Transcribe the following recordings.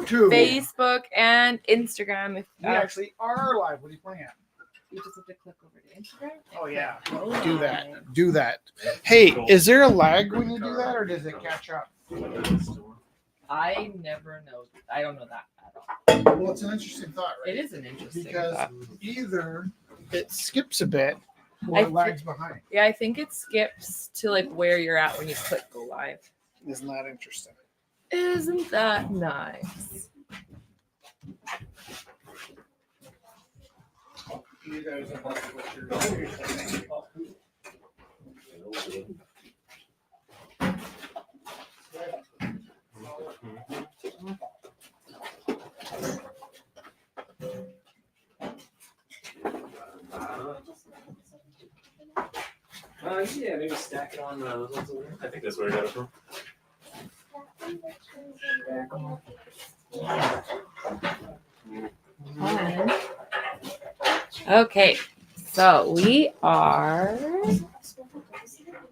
YouTube. Facebook, and Instagram. If We actually are live. What are you playing at? you just have to click over to Instagram. Oh yeah. Go Do live. that. Do that. Hey, is there a lag when you do that, or does it catch up? I never know. I don't know that at all. Well, it's an interesting thought, right? It is an interesting Because thought. either it skips a bit or I it lags behind. Yeah, I think it skips to like where you're at when you click go live. Isn't that interesting? Isn't that nice? You guys are what Yeah, maybe stack it on those ones over there. I think that's where I got it from. Okay, so we are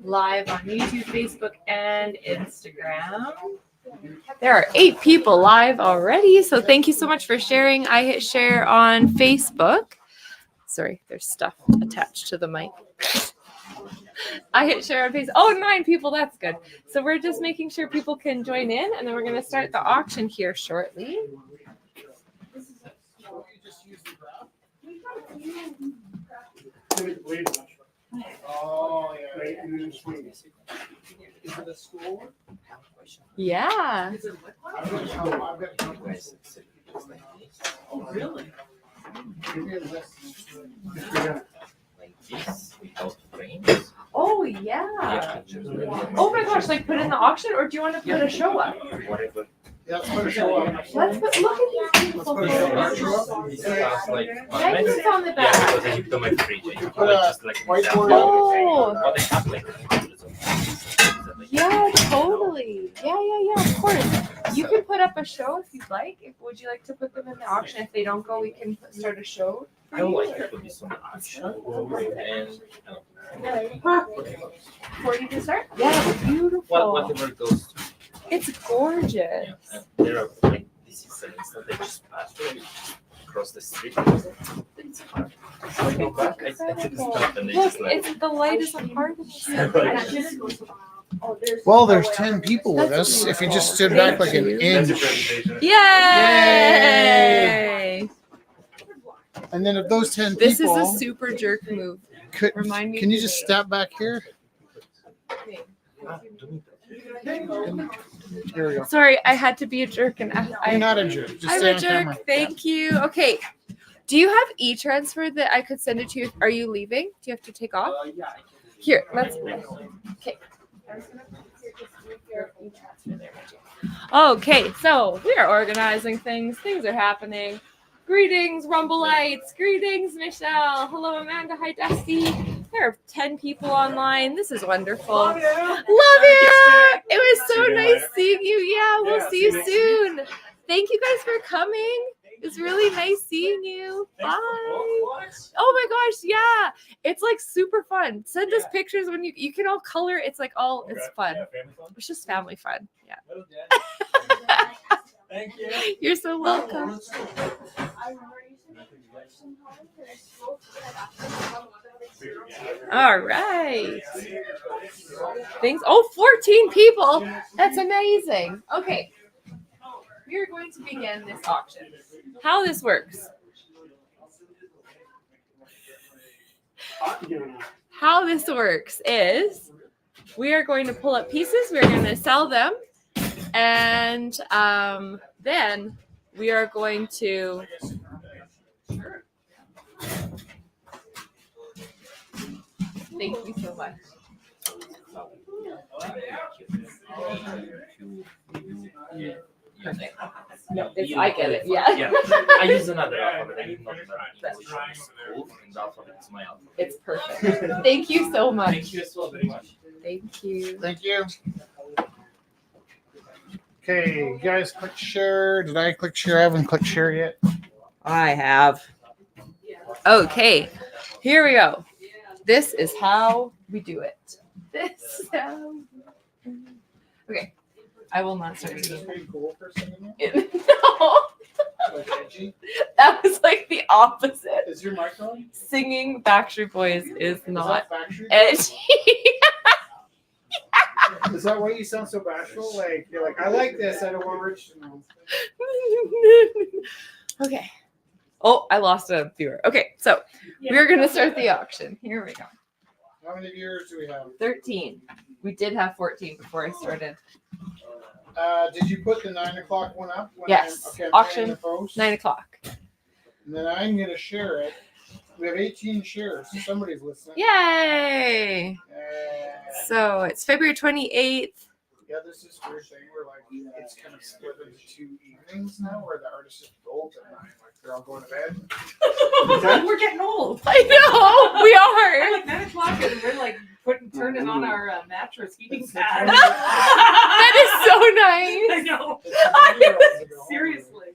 live on YouTube, Facebook, and Instagram. There are 8 people live already, so thank you so much for sharing. I hit share on Facebook. Sorry, there's stuff attached to the mic. I hit share on Facebook. Oh, 9 people, that's good. So we're just making sure people can join in, and then we're going to start the auction here shortly. Oh, yeah. Is it a school? Yeah. I've got Oh, really? Like this without frames. Oh, yeah. Oh my gosh, like put in the auction, or do you want to put a show up? Whatever. Yeah, let's put a show up. Let's put, look at these beautiful Let's put a photos. show up. This sounds like Magnets on the Yeah, back. because I keep them in my fridge. I keep Put like a just like whiteboard Oh. Well, they have like hundreds of things. Yeah, totally. Yeah, of course. You can put up a show if you'd like. Would you like to put them in the auction? If they don't go, we can start a show. I would like to put this on the auction and For you to start? Yeah, beautiful. well, whatever goes to. It's gorgeous. Yeah, and there are like this is an instant they just pass through across the street. It's hard. So I go back, I took this stuff and they Look, just like it's the light is a part of it. Well, there's 10 people with us. If you just stood back like an inch. Yay! And then if those 10 This is people a super jerk move. could, Remind me. can you just step back here? Here we go. Sorry, I had to be a jerk and I'm I not a jerk. Just I'm stay a on jerk. camera. Thank you. Okay. Do you have e-transfer that I could send it to you? Are you leaving? Do you have to take off? yeah. Here, let's. Okay. Okay, so we are organizing things. Things are happening. Greetings, Rumbleites. Greetings, Michelle. Hello, Amanda. Hi, Dusty. There are 10 people online. This is wonderful. Love you. It was so nice seeing you. Yeah, we'll see you soon. Thank you guys for coming. It's really nice seeing you. Bye. Oh my gosh, yeah. It's like super fun. Send us pictures when you can all color. It's like all it's fun. It's just family fun. Yeah. Thank you. You're so welcome. All right. Thanks. Oh, 14 people. That's amazing. Okay. We are going to begin this auction. How this works. How this works is we are going to pull up pieces. We're going to sell them. And then we are going to thank you so much. No, it's, I get it. Yeah. Yeah. I use another alphabet. I use not the English school, and the alphabet is my alphabet. It's perfect. Thank you so much. Thank you as well very much. Thank you. Thank you. Okay, you guys click share. Did I click share? I haven't clicked share yet. I have. Okay, here we go. This is how we do it. This is how. Okay, I will not start. Is this pretty cool for a second? No, edgy? That was like the opposite. Is your mic on? Singing Backstreet Boys is not that Backstreet? edgy. Is that why you sound so bashful? Like you're like, I like this. I don't want Rich to know. Okay. Oh, I lost a viewer. Okay, so we're gonna start the auction. Here we go. How many viewers do we have? 13. We did have 14 before I started. Did you put the 9 o'clock one up? Yes. I'm Auction, playing the post. 9 o'clock. And then I'm gonna share it. We have 18 shares. Somebody's listening. Yay! So it's February 28th. Yeah, this is weird thing where like it's kind of split into 2 evenings now, where the artists just bolt at 9, like they're all going to bed. We're getting old. I know, we are. Like 9 o'clock and we're like turning on our mattress heating It's the pad. 20 That is so I nice. know. It's the 20-year-olds that go home. Seriously.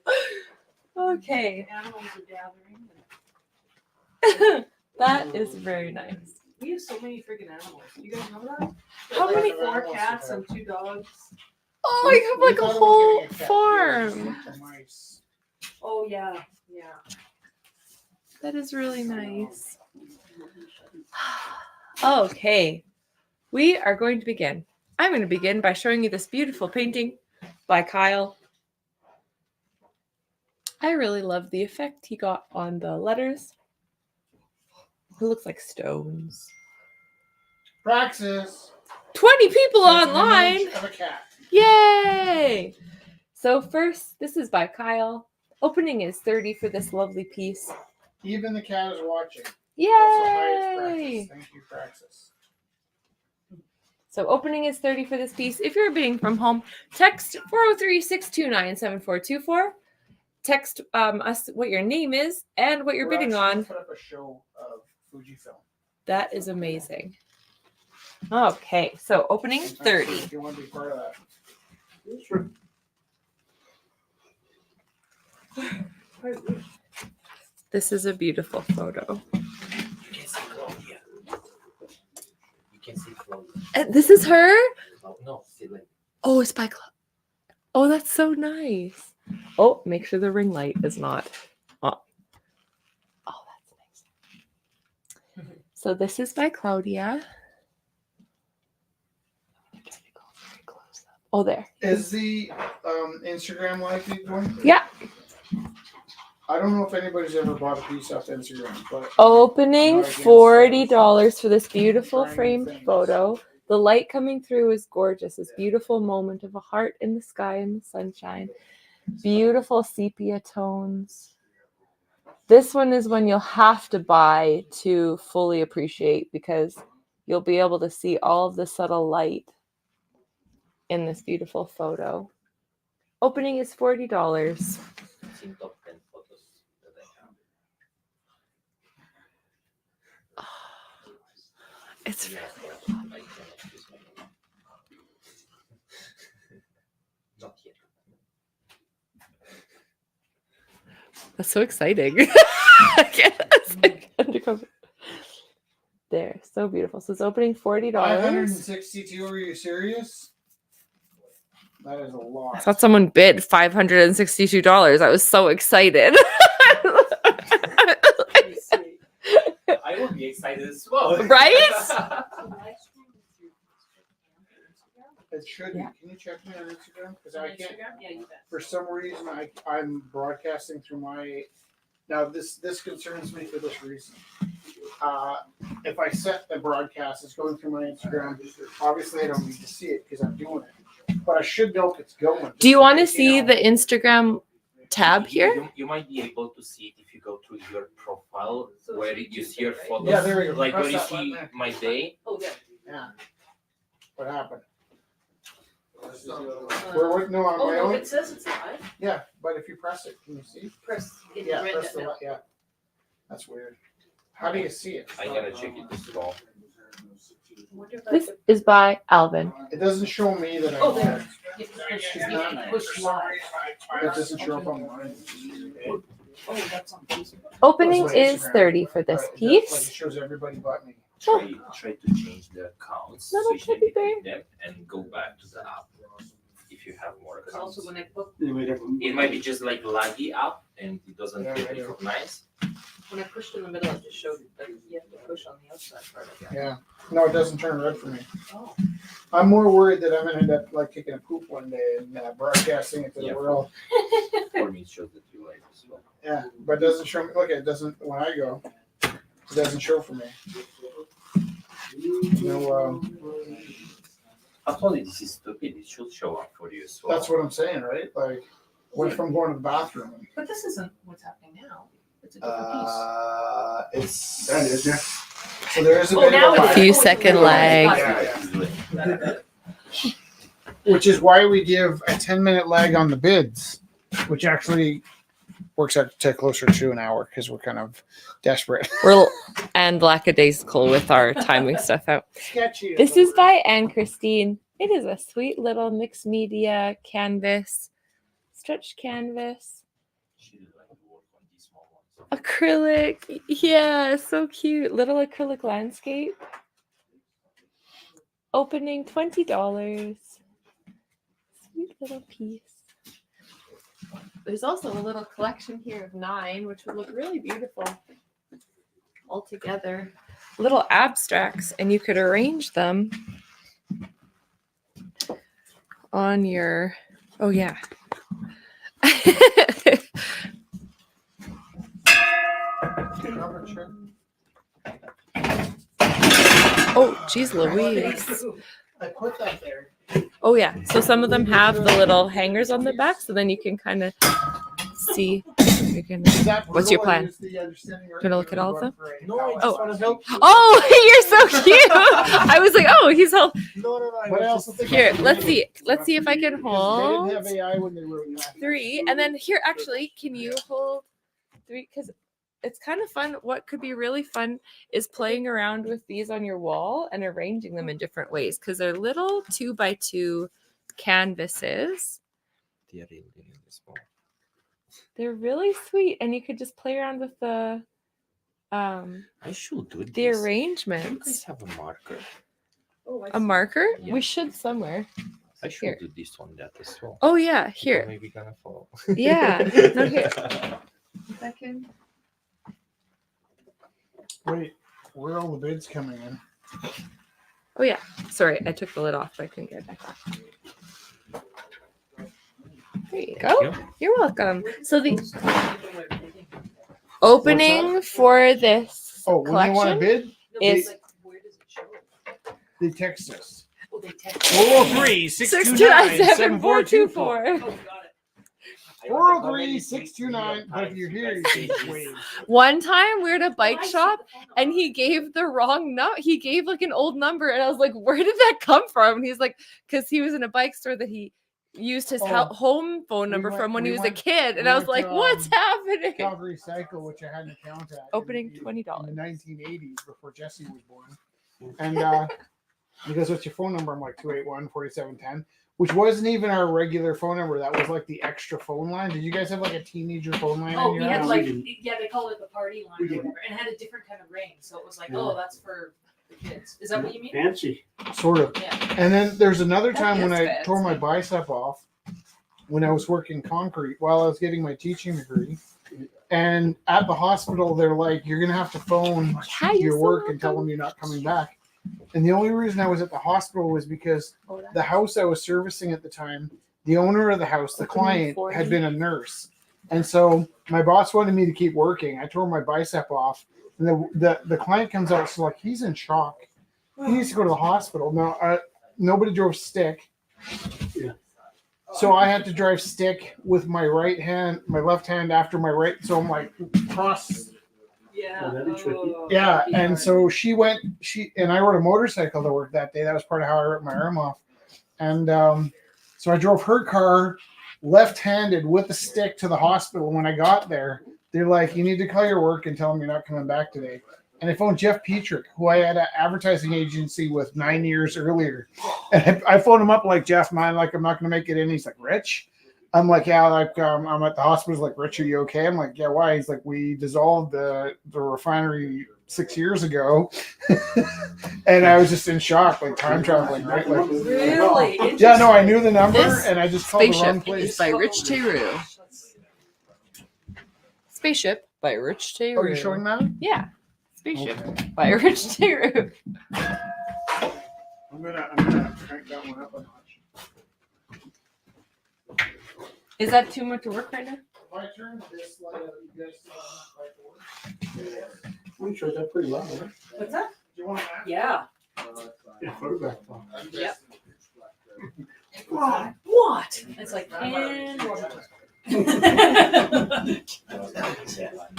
Okay. Animals are gathering. That is very nice. We have so many freaking animals. You guys know that? How many- 4 cats and 2 dogs. Oh, I have like We a thought whole about getting a cat farm. for mice. Oh yeah, yeah. That is really nice. Okay, we are going to begin. I'm going to begin by showing you this beautiful painting by Kyle. I really love the effect he got on the letters. It looks like stones. Praxis. 20 people It's an online. image of a cat. Yay! So first, this is by Kyle. Opening is 30 for this lovely piece. Even the cat is watching. That's the highest Praxis. Yay! Thank you, Praxis. So opening is 30 for this piece. If you're bidding from home, text 403-629-7424. Text us what your name is and what you're We're bidding actually on. Put up a show of Fujifilm. That is amazing. Okay, so opening 30. If you want to be part of that. This is a beautiful photo. You can see Claudia. You can see Claudia. This is her? No, see like Oh, it's by Chloe. Oh, that's so nice. Oh, make sure the ring light is not on. Oh, that's nice. So this is by Claudia. I'm trying to go very close up. Oh, there. Is the Instagram live feed going? Yeah. I don't know if anybody's ever bought a piece off Instagram, but Opening Not against $40 for this beautiful trying framed things. photo. The light coming through is gorgeous. This beautiful moment of a heart in the sky in the sunshine. Beautiful sepia tones. This one is one you'll have to buy to fully appreciate because you'll be able to see all of the subtle light in this beautiful photo. Opening is $40. it's in top 10 photos that I have. It's Yeah, really I cannot use my name. Not yet. That's so exciting. I can't, it's like undercover. There, so beautiful. So it's opening $40. 562. Are you serious? That is a lot. I thought someone bid $562. I was so excited. Pretty sweet. I will be excited as well. Right? It should be. Yeah. Can you check me on Instagram? Because I can't. Instagram? Yeah, you bet. For some reason, I'm broadcasting through my. Now this concerns me for this reason. If I set the broadcast, it's going through my Instagram. Obviously, I don't need to see it because I'm doing it. But I should know if it's going. Do you want to Just, see know. the Instagram tab here? You might be able to see it if you go to your profile So where it's you see your right? photos. Yeah, there we go. Like Press where you that see button there. my day. Oh, there. Yeah. What happened? Uh, No, on oh, my no, own. it says it's live. Yeah, but if you press it, can you see? Press in Yeah, red press the now. yeah. That's weird. How do you see it? I gotta check it as well. I wonder if I This could- is by Alvin. It doesn't show me that I. Oh, there. You can push live. That doesn't show up on mine. Oh, that's on Facebook. Opening That's my is Instagram. 30 for this Right, Like it piece. shows everybody but me. Try to change the accounts, Little switch them teddy between them, and go back to the app if you have more Because accounts. also when I book, It might be just like laggy app and it doesn't Yeah, I know. recognize. When I pushed in the middle, it just showed that you have to push on the outside part of it. Yeah. No, it doesn't turn red for me. Oh. I'm more worried that I'm gonna end up like taking a poop one day and broadcasting it to the Yeah. world. For me, it shows that you like as well. Yeah, but it doesn't show me. Look, it doesn't when I go. It doesn't show for me. No, Actually, this is stupid. It should show up for you as well. that's what I'm saying, right? Like, what if I'm going to the bathroom? But this isn't what's happening now. It's a different It's that is yeah. So there is a Oh, bit now of a it lag. is. Few second lag. Yeah, which is why we give a 10-minute lag on the bids, which actually works out to closer to an hour because we're kind of desperate. We're and lackadaisical with our timing stuff out. Sketchy. This is by Anne Christine. It is a sweet little mixed media canvas, stretched canvas, She did like work on these small ones. acrylic. Yeah, so cute. Little acrylic landscape. Opening $20. Sweet little piece. There's also a little collection here of 9, which would look really beautiful all together. Little abstracts, and you could arrange them on your. Oh yeah. Oh, geez, Louise. I put that there. Oh yeah. So some of them have the little hangers on the back, so then you can kind of see. You can. What's your plan? Gonna look at all of them? No, I Oh. want to help. Oh, you're so cute. I was like, oh, he's all. No. But I also think Here, let's see. Let's see if I can Because hold They didn't have AI when they wrote Math. 3, and then here, actually, can you hold 3? Because it's kind of fun. What could be really fun is playing around with these on your wall and arranging them in different ways because they're little 2x2 canvases. They're really sweet, and you could just play around with the I should do the this. Do you guys arrangements. have a marker? A marker? Yeah. We should somewhere. I should Here. do this on that as well. Oh yeah, People here. Maybe gonna follow. Yeah. No, here. Second. Wait, where are all the bids coming in? Oh yeah. Sorry, I took the lid off, but I couldn't get it back on. There you go. Thank you. You're welcome. So the opening for this Oh, when you want to collection bid, is Where does it show? they text us. Oh, they text. 403 629 7424. 629-7424. Oh, got it. 403 629. But if you're here, you can just wave. One time we were at a bike I see shop the phone and number. he gave the wrong note. He gave like an old number, and I was like, "Where did that come from?" And he's like, "Because he was in a bike store that he used his Oh, home phone number went- from when we he was went- a kid." And we I was went like, to, "What's happening?" Calgary Cycle, which I had an account at. Opening in $20. the 1980s before Jesse was born. And he goes, "What's your phone number?" I'm like 281-4710, which wasn't even our regular phone number. That was like the extra phone line. Did you guys have like a teenager phone line? Oh, in we your had house? like, yeah, they call it the party line We or didn't. whatever, and it had a different kind of ring. So it was like, Yeah. oh, that's for the kids. Is that what you mean? Fancy. Sort of. Yeah. And then there's another That time when is I fancy. tore my bicep off when I was working concrete while I was getting my teaching degree. And at the hospital, they're like, "You're gonna have to phone Yeah, you're your so work and tell welcome. them you're not coming back." And the only reason I was at the hospital was because the house I was servicing at the time, the owner of the house, the Opening client, 40. had been a nurse. And so my boss wanted me to keep working. I tore my bicep off. And the client comes out, so like, he's in shock. He needs to go to the hospital. No, nobody drove stick. Yeah. So I had to drive stick with my right hand, my left hand after my right. So I'm like cross. Yeah. Oh, that'd be tricky. Yeah. And so she and I rode a motorcycle to work that day. That was part of how I ripped my arm off. And so I drove her car left-handed with a stick to the hospital. When I got there, they're like, "You need to call your work and tell them you're not coming back today." And I phoned Jeff Petrick, who I had an advertising agency with 9 years earlier. And I phoned him up like, "Jeff, man, like I'm not going to make it in." He's like, "Rich?" I'm like, "Yeah, like I'm at the hospital." He's like, "Rich, are you okay?" I'm like, "Yeah, why?" He's like, "We dissolved the refinery 6 years ago." And I was just in shock, like time traveling, right? Like, Really? yeah, no, I knew the number This and I just called the wrong Spaceship place. is by Rich Teru. Spaceship by Rich Taylor. Oh, you're showing that? Yeah. Spaceship Okay. by Rich Taylor. I'm gonna crank that one up a notch. Is that too much work right now? If I turn this light up, you guys still have my board? I'm sure that's pretty loud. Huh? What's that? Do you want that? Yeah. Yeah, photograph phone. Yep. What? It's like, and.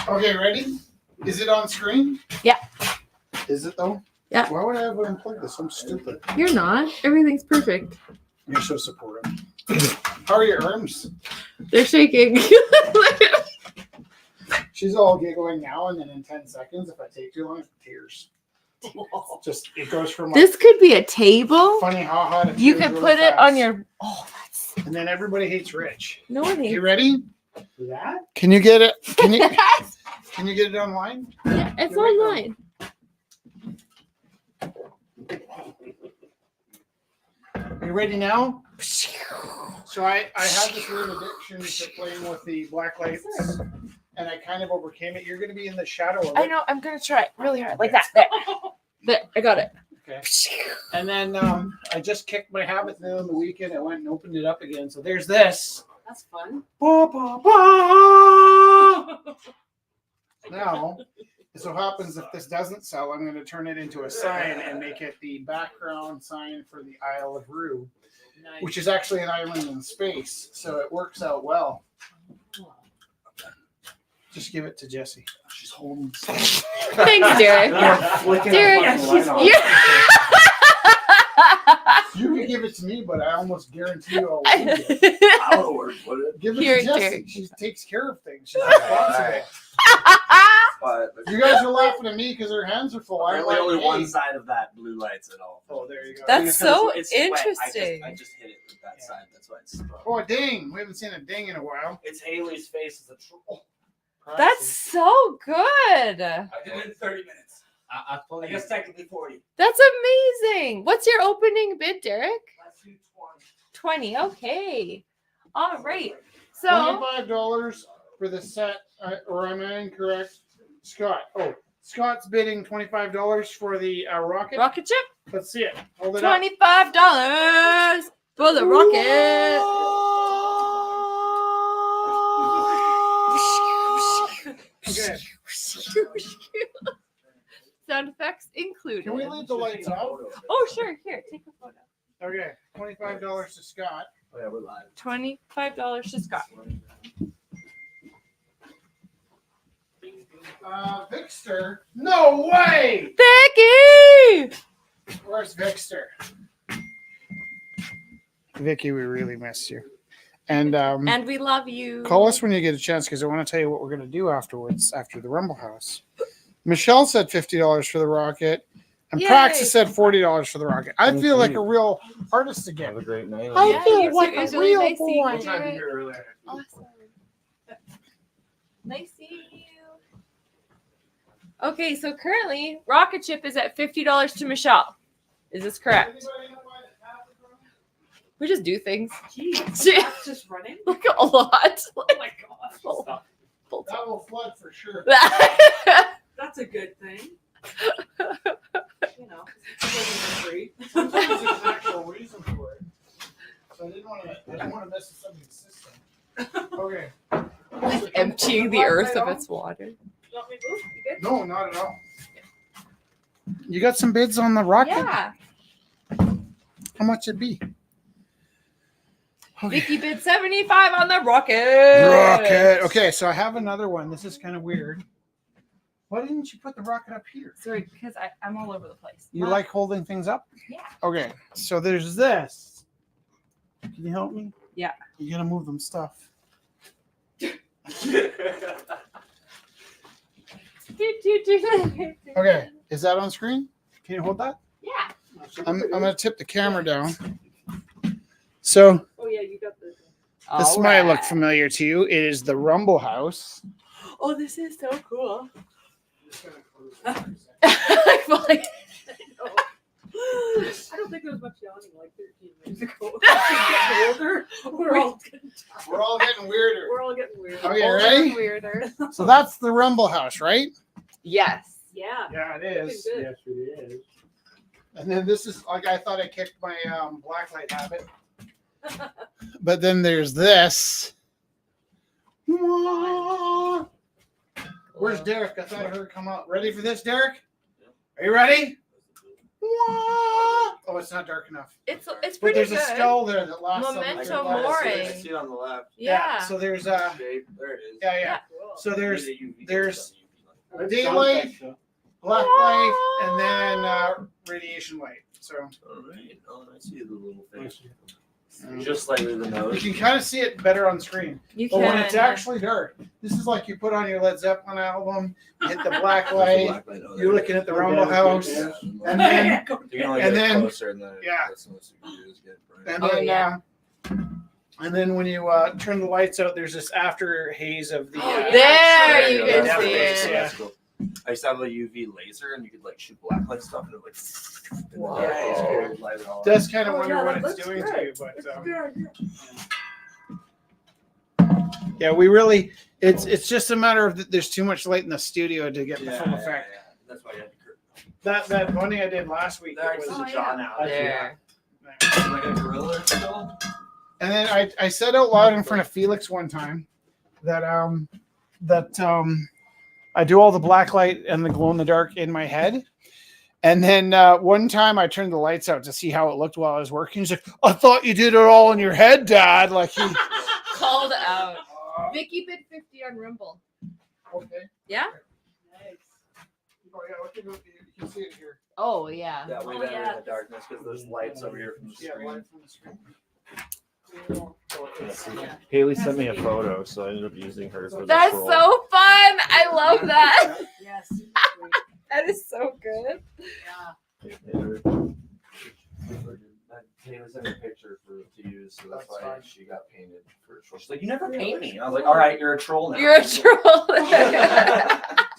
Okay, ready? Is it on screen? Yeah. Is it though? Yeah. Why would I have unplugged this? I'm stupid. You're not. Everything's perfect. You're so supportive. How are your arms? They're shaking. She's all giggling now, and then in 10 seconds, if I take too long, tears. Just it goes from like This could be a table. funny haha to You tears could really put it fast. on your. Oh, that's. And then everybody hates Rich. No one You hates ready? That? Can you get it? Can you get it online? Yeah, it's Here we go. online. Are you ready now? So I had this weird addiction to playing with the black lights, and I kind of overcame it. You're going to be in the shadow of it. I know. I'm gonna try really hard, like that. There. There. I got it. Okay. And then I just kicked my habit now on the weekend. I went and opened it up again. So there's this. That's fun. Ba, ba, ba. Now, it so happens if this doesn't sell, I'm going to turn it into a sign and make it the background sign for the Isle of Rue, Nice. which is actually an island in space. So it works out well. Just give it to Jesse. She's holding. Thanks, Derek. Flicking Derek, a fucking light on. You can give it to me, but I almost guarantee you I'll lose it. I would work with it. Give it Here, to Jesse. Derek. She takes care of things. She's responsible. But You guys are laughing at me because her hands are full. I'm apparently like, only hey. one side of that blue light's at all. Oh, there you go. That's It's 'cause so it's wet. interesting. I just hit it with that side. That's why it's. Oh, a ding. We haven't seen a ding in a while. It's Haley's face as a troll. That's so good. I did it in 30 minutes. I told I you. guess technically 40. That's amazing. What's your opening bid, Derek? Let's do 20. Okay. All right. So $25 for the set, or am I incorrect? Scott. Oh, Scott's bidding $25 for the rocket. rocket ship, Let's see it. Hold it up. $25 for the rocket. Okay. Sound effects included. Can we leave the lights out? Oh, sure. Here, take a photo. Okay. $25 to Scott. Oh, yeah, we're live. $25 to Scott. Vixter. No way. Becky! Where's Vixter? Vicky, we really missed you. And And we love you. call us when you get a chance because I want to tell you what we're going to do afterwards after the Rumble House. Michelle said $50 for the rocket, and Yay. Praxis said $40 for the rocket. I feel like a real artist again. Have a great night. I Yeah, feel you like too. It was a really real nice seeing boy. you. Tried to be here earlier. Awesome. Nice seeing you. Okay, so currently rocket ship is at $50 to Michelle. Is this correct? We just do things. Jeez, Shit. that's just running. Like a lot. Oh my gosh. That will flood for sure. That's a good thing. You know, it's for free. Sometimes there's an actual reason for it. So I didn't want to mess with somebody's system. Okay. So Emptying the earth of its water. You want me to move? You good? No, not at all. You got some bids on the rocket? Yeah. How much it be? Okay. Vicky bid 75 on the rocket. Rocket. Okay, so I have another one. This is kind of weird. Why didn't you put the rocket up here? Sorry, because I'm all over the place. You like holding things up? Yeah. Okay, so there's this. Can you help me? Yeah. You gotta move them stuff. Okay, is that on screen? Can you hold that? Yeah. I'm gonna tip the camera down. So Oh yeah, you got the. this All might look right. familiar to you. It is the Rumble House. Oh, this is so cool. I don't think there was much yawning like 13 years ago. Getting older, we're all getting tired. We're all getting weirder. We're all getting weird. Okay, Older ready? and Weirder. So that's the Rumble House, right? Yes. Yeah. Yeah, it is. Good. Yes, it is. And then this is like I thought I kicked my blacklight habit. But then there's this. Where's Derek? I thought I heard it come out. Ready for this, Derek? Are you ready? Oh, it's not dark enough. It's But pretty there's good. a skull there that lasts. Memento on the Mori. I see it on the left. Yeah. So there's Shape. There it is. yeah. Cool. So there's UV there's light. daylight, black light, and then radiation light. So All right. Oh, I see the little thing. um, Just slightly the you nose. can kind of see it better on screen. You But can. when it's actually dark, this is like you put on your Led Zeppelin album, hit the black light, you're looking at the Rumble House, and then You can only and get then- closer and then yeah. that's the most you can do is get bright. and Oh, then yeah. and then when you turn the lights out, there's this after haze of the. Oh, yeah. There you go, can that's see cool. it. Yeah. That's cool. I used to have a UV laser and you could like shoot black light stuff and it would like Wow. it would light it all up. Does kind of Oh, wonder yeah, what that it's looks doing to great. you, but That's a good idea. yeah, we really it's just a matter of that there's too much light in the studio to get the Yeah, full yeah, effect. yeah. That's why you had to That bunny I did last week There, was it's Oh, a yeah. jaw now. There. Like a gorilla still? And then I said out loud in front of Felix one time that I do all the black light and the glow in the dark in my head. And then one time I turned the lights out to see how it looked while I was working. He's like, I thought you did it all in your head, Dad. Like he Called out. Vicky bid 50 on Rumble. okay. Yeah? Nice. Oh yeah, you can see it here. Oh yeah. Yeah, way Oh, better yeah. in the darkness because there's lights over here from the Yeah, screen. light from the screen. So it's- Yeah. Haley sent me a photo, so I ended up using hers. as a That's troll. so fun. I love that. Yes. That is so good. Yeah. Taylor sent me a picture to use, so that's That's why fine. she got painted for a troll. She's like, "You never paint me." And I was like, "All right, you're a troll now." You're a troll.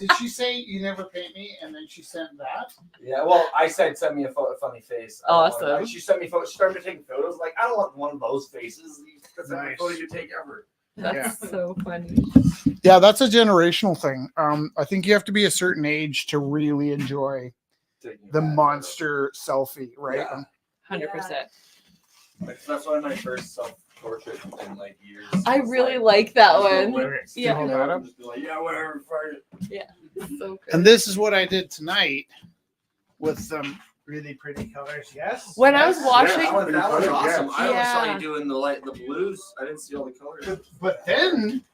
Did she say you never paint me? And then she sent that. Yeah, well, I said send me a funny face. I don't Awesome. want- she sent me photos. She started taking photos. Like, I don't want one of those faces. That's every Nice. photo you take ever. That's so funny. Yeah, that's a generational thing. I think you have to be a certain age to really enjoy Taking the bad monster selfie, right? Yeah. 100%. photos. That's one of my first self-portrait in like years. I It's really like, like that one. Yeah. Hold that up. Just be like, yeah, whatever. Fire it. So good. And this is what I did tonight with some really pretty colors. Yes. When I was Yes. watching, That was awesome. I only saw Yeah. you doing the blues. I didn't see all the colors. But then,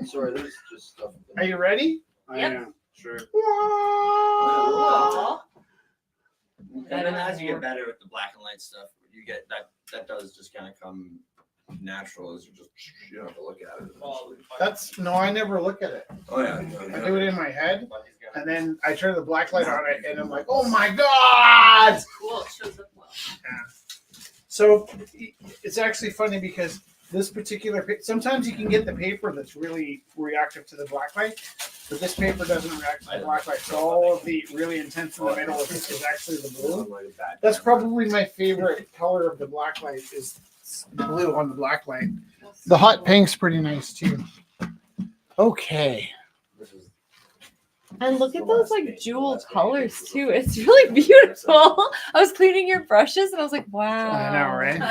Sorry, there's just stuff. are you ready? Yep. Sure. Aw. And then as you get better with the black and light stuff, you get that does just kind of come natural as you don't have to look at it. eventually. That's no, I never look at it. Oh yeah. I do it in my head, and then I turn the black light on it, and I'm like, oh my god! Cool. It shows up well. So it's actually funny because this particular sometimes you can get the paper that's really reactive to the black light, but this paper doesn't react to the black light. So all of the really intense in the middle is actually the blue. That's probably my favorite color of the black light is the blue on the black light. The hot pink's pretty nice too. Okay. And look at those like jeweled colors too. It's really beautiful. I was cleaning your brushes and I was like, wow. I know, right?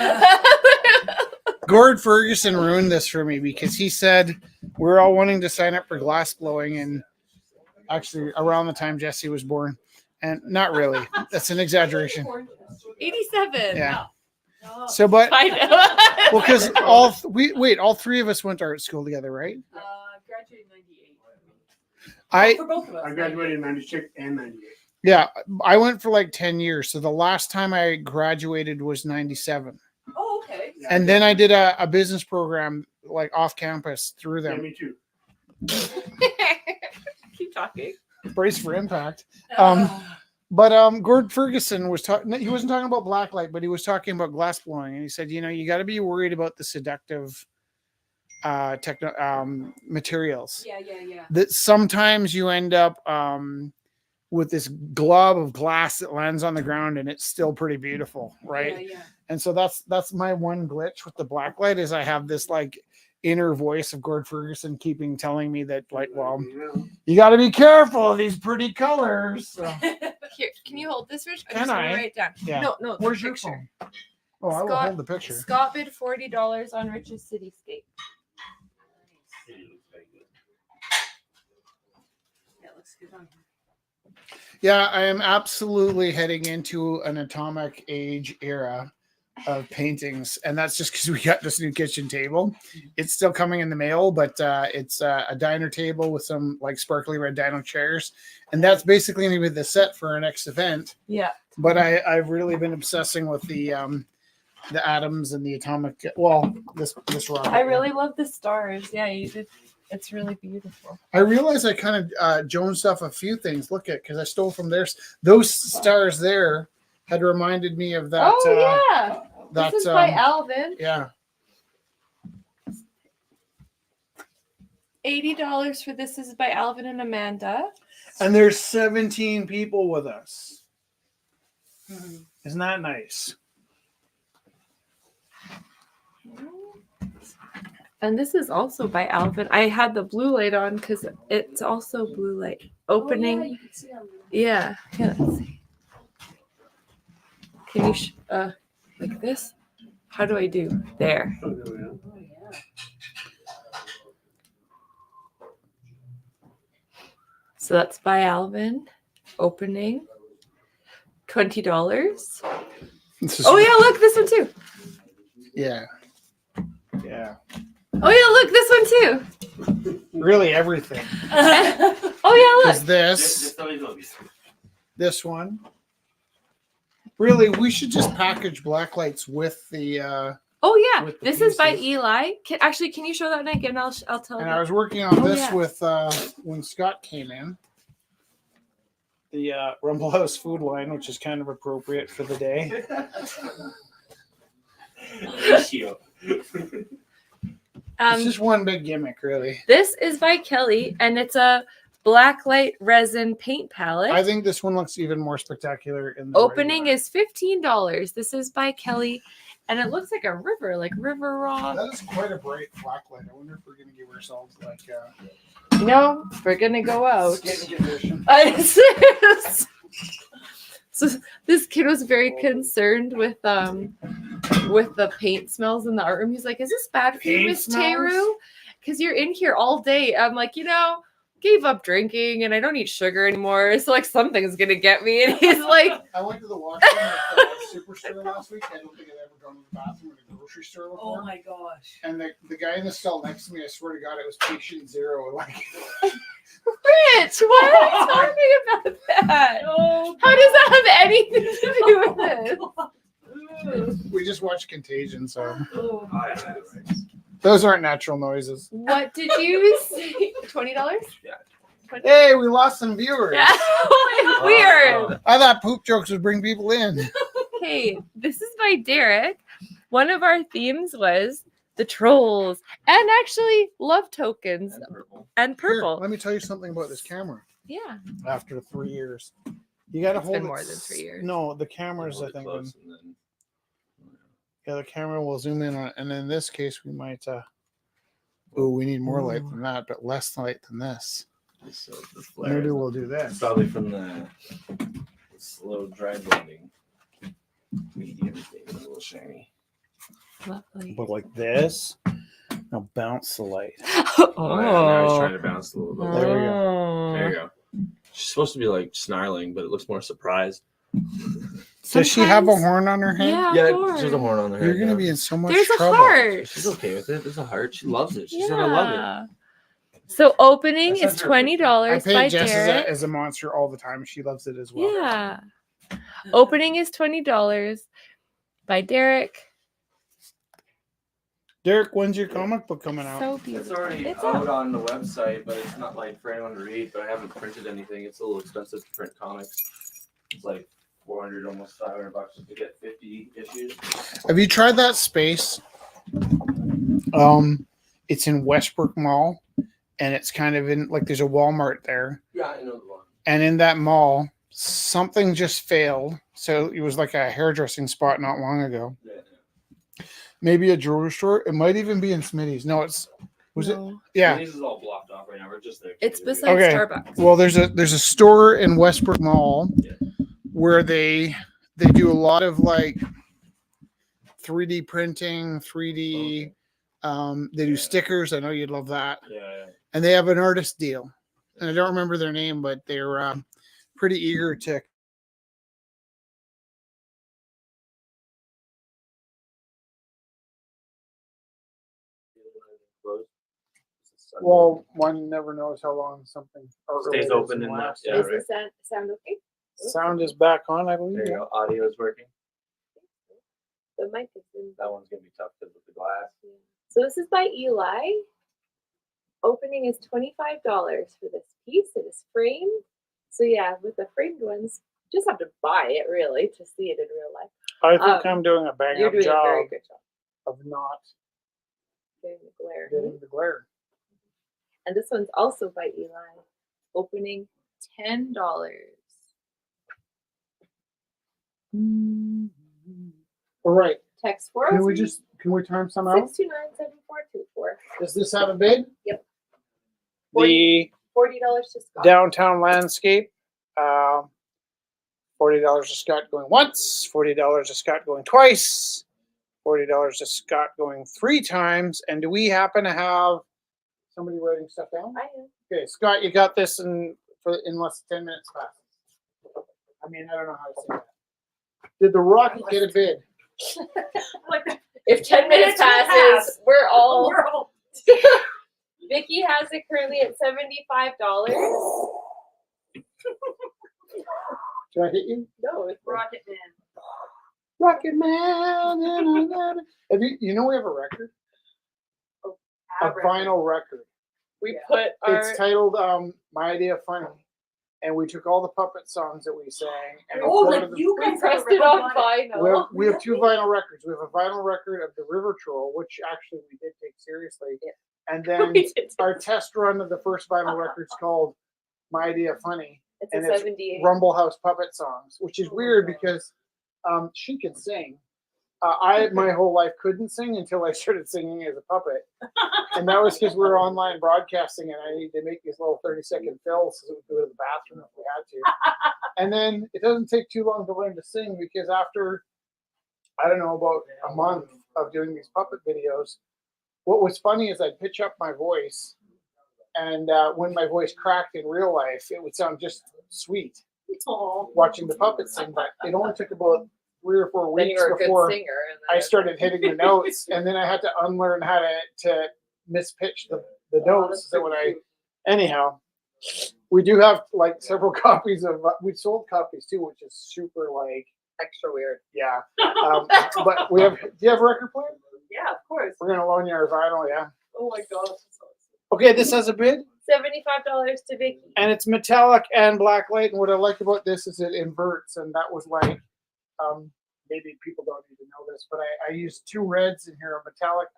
Gord Ferguson ruined this for me because he said we're all wanting to sign up for glass blowing, and actually around the time Jesse was born, and not really. That's an exaggeration. 87. Yeah. Oh, So, but I know. well, because all three of us went to art school together, right? graduated in 98. I For both of us. I graduated in 96 and 98. yeah, I went for like 10 years. So the last time I graduated was 97, Oh, okay. Yeah, and then I did a business program like off campus through Yeah, them. me too. Keep talking. Brace for impact. But Gord Ferguson was talking. He wasn't talking about blacklight, but he was talking about glass blowing, and he said, you know, you got to be worried about the seductive materials. yeah. That sometimes you end up with this glob of glass that lands on the ground, and it's still pretty beautiful, right? Yeah, And so that's my one glitch with the blacklight is I have this like inner voice of Gord Ferguson telling me that like, well, you got to be careful of these pretty colors. So, Here, can you hold this, Rich? I'm Can just gonna I? write it down. yeah. No, the Where's your picture. phone? Oh, I will Scott- hold the picture. Scott bid $40 on Rich's cityscape. Yeah, it looks good on here. Yeah, I am absolutely heading into an atomic age era of paintings, and that's just because we got this new kitchen table. It's still coming in the mail, but it's a diner table with some like sparkly red dino chairs, and that's basically going to be the set for our next event. Yeah. But I've really been obsessing with the atoms and the atomic. Well, this rocket. I really love the stars. Yeah, you did. It's really beautiful. I realized I kind of jonesed off a few things. Look at because I stole from theirs. Those stars there had reminded me of that. Oh yeah, That this is by Alvin. yeah. $80 for this is by Alvin and Amanda. And there's 17 people with us. Isn't that nice? And this is also by Alvin. I had the blue light on because it's also blue light. Opening. Oh, yeah, you can see on Yeah. Yeah. Let's see. Can you like this? How do I do? There. Oh, yeah. So that's by Alvin. Opening. $20. This is, Oh yeah, look, this one too. yeah. Yeah. Oh yeah, look, this one too. Really everything. Oh yeah, Because look. this one. Really, we should just package black lights with the Oh yeah, with the this is by pieces. Eli. Actually, can you show that again? I'll tell and you. I was working on Oh, this yeah. with when Scott came in. The Rumble House food line, which is kind of appropriate for the day. It's just one big gimmick, really. This is by Kelly, and it's a blacklight resin paint palette. I think this one looks even more spectacular in the Opening regular. is $15. This is by Kelly, and it looks like a river, like River Rock. That is quite a bright black light. I wonder if we're gonna give ourselves like No, we're gonna go out. skin condition. So this kid was very concerned with the paint smells in the art room. He's like, "Is this bad for you, Paint Miss smells? Teru? Because you're in here all day." I'm like, gave up drinking and I don't eat sugar anymore. So like something's gonna get me. And he's like, I went to the washroom at the superstore last week. I don't think I'd ever gone to the bathroom at a grocery store before. Oh my gosh. And the guy in the cell next to me, I swear to God, it was patient zero. Like, "Rich, why are you talking about that? Oh, How does that have anything to do with this?" we just watched Contagion, so oh. those aren't natural noises. What did you say? $20? Hey, we lost some viewers. Yeah. Weird. I thought poop jokes would bring people in. Hey, this is by Derek. One of our themes was the trolls and actually love tokens and Here, purple. let me tell you something about this camera. Yeah. After 3 years, you got to It's hold been it more than 3 years. No, the cameras. I think. Yeah, the camera will zoom in on it, and in this case, we might. We need more light than that, but less light than this. So the flare Maybe is we'll do this. probably from the slow dry blending. Medium thing, a little shiny. Lovely. But like this. Now bounce the light. Oh, yeah, now he's trying to bounce a little bit. There we Oh. There you go. She's supposed to be like snarling, but it looks more surprised. Does she have a Sometimes- horn on her head? Yeah, Yeah, horn. there's a horn on her You're head. gonna yeah. be in so much There's a trouble. heart. She's okay with it. There's a heart. She loves it. She said, "I love it." Yeah. So opening That's is not her- I $20 by pay Jess Derek. as a monster all the time. She loves it as well. Yeah. Opening is $20 by Derek. Derek, when's your comic book coming out? So It's beautiful. already It's out out. on the website, but it's not like for anyone to read. But I haven't printed anything. It's a little expensive to print comics. It's like 400, almost $500 just to get 50 issues. Have you tried that space? It's in Westbrook Mall, and it's kind of in like there's a Walmart there, Yeah, I know the one. and in that mall, something just failed. So it was like a hairdressing spot not long ago. Maybe a jewelry store. It might even be in Smitty's. No, it's was it? No. Yeah. This is all blocked off right now. We're just there. It's beside Okay. Starbucks. Well, there's a store in Westbrook Mall where they do a lot of like 3D printing, 3D. They do stickers. I know you'd love that. Yeah. And they have an artist deal. And I don't remember their name, but they're pretty eager to. Well, one never knows how long something Stays open in that. Yeah, Is right. the sound okay? Sound is back on, I believe. There you go. Audio is working. The mic is in. That one's gonna be tough because of the glass. So this is by Eli. Opening is $25 for this piece. It is framed. So yeah, with the framed ones, just have to buy it really to see it in real life. I think I'm doing a bang You're up doing a job very good job of not getting the glare. getting the glare. And this one's also by Eli. Opening $10. All right. Text Can we 403 time some out? 629-7424. Does this have a bid? Yep. The $40 to Scott. downtown landscape. $40 to Scott going once. $40 to Scott going twice. $40 to Scott going 3 times. And do we happen to have somebody writing stuff down? I am. Okay, Scott, you got this in less than 10 minutes fast. I mean, I don't know how to say that. Did the Rocket get a bid? Like that. If 10 minutes will passes, pass. we're all. We're all. Vicky has it currently at $75. Did I hit you? No, it's Rocket Man. Rocket Man. Have you know we have a record? A Average. vinyl record. we Yeah. put our. It's titled My Idea Funny. And we took all the puppet songs that we sang and Oh, recorded like them. you We guys pressed have a it on record vinyl. We have 2 vinyl records. We have a vinyl record of the River Troll, which actually we did take seriously. Yeah. And then We did. our test run of the first vinyl record's called My Idea Funny, It's and a it's 78. Rumble House puppet songs, which is Oh, weird wow. because she can sing. I my whole life couldn't sing until I started singing as a puppet, and that was because we were online broadcasting, and I needed to make these little 30-second fills so we could go to the bathroom if we had to. And then it doesn't take too long to learn to sing because after I don't know about a month of doing these puppet videos, what was funny is I'd pitch up my voice, and when my voice cracked in real life, it would sound just sweet Aw. watching the puppet sing. But it only took about 3 or 4 Then you weeks were a good before singer. And then I started hitting the notes, and then I had to unlearn how to mispitch the notes. So when I, anyhow, we do have like several copies of. We sold copies too, which is super like extra weird. yeah. But we have. Do you have a record player? Yeah, of course. We're gonna loan you our vinyl, yeah. Oh my gosh. Okay, this has a bid, $75 to Vicky. and it's metallic and blacklight. And what I like about this is it inverts, and that was like. Maybe people don't need to know this, but I used 2 reds in here, a metallic,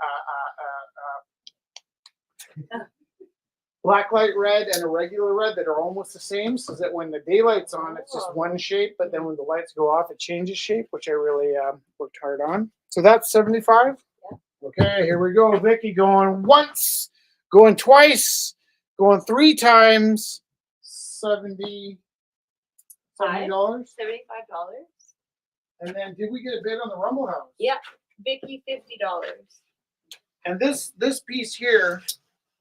blacklight red and a regular red that are almost the same, so that when the daylight's on, it's just one shape, but then when the lights go off, it changes shape, which I really worked hard on. So that's 75. Yeah. Okay, here we go. Vicky going once, going twice, going 3 times. $70. $75. And then did we get a bid on the Rumble House? Yeah. Vicky, $50. And this piece here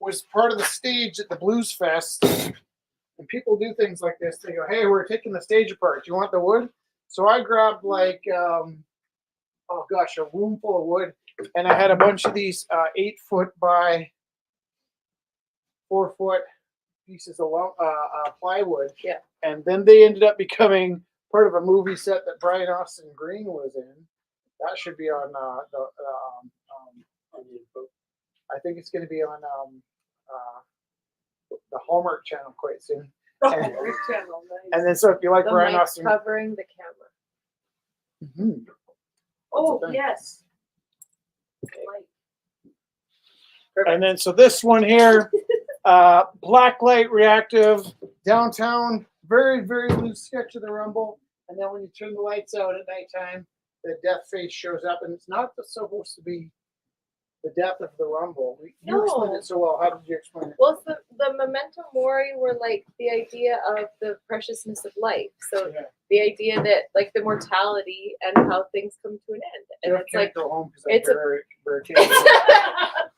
was part of the stage at the Blues Fest. And people do things like this. They go, "Hey, we're taking the stage apart. Do you want the wood?" So I grabbed like, a room full of wood, and I had a bunch of these 8-foot by 4-foot pieces of plywood. Yeah. And then they ended up becoming part of a movie set that Brian Austin Green was in. That should be on I think it's going to be on the Hallmark channel quite soon. And, Good channel, nice. and then, so if you like The Brian mic's Austin, covering the camera. Mhm. Oh, thing. yes. And then so this one here, blacklight reactive downtown very, very loose sketch of the Rumble. And then when you turn the lights out at nighttime, the death face shows up, and it's not supposed to be the death of the Rumble. You No. explained it so well. How did you explain it? Well, it's the memento mori were like the idea of the preciousness of life. So Yeah. the idea that like the mortality and how things come to an end. And Jeff it's can't like go home because it's a-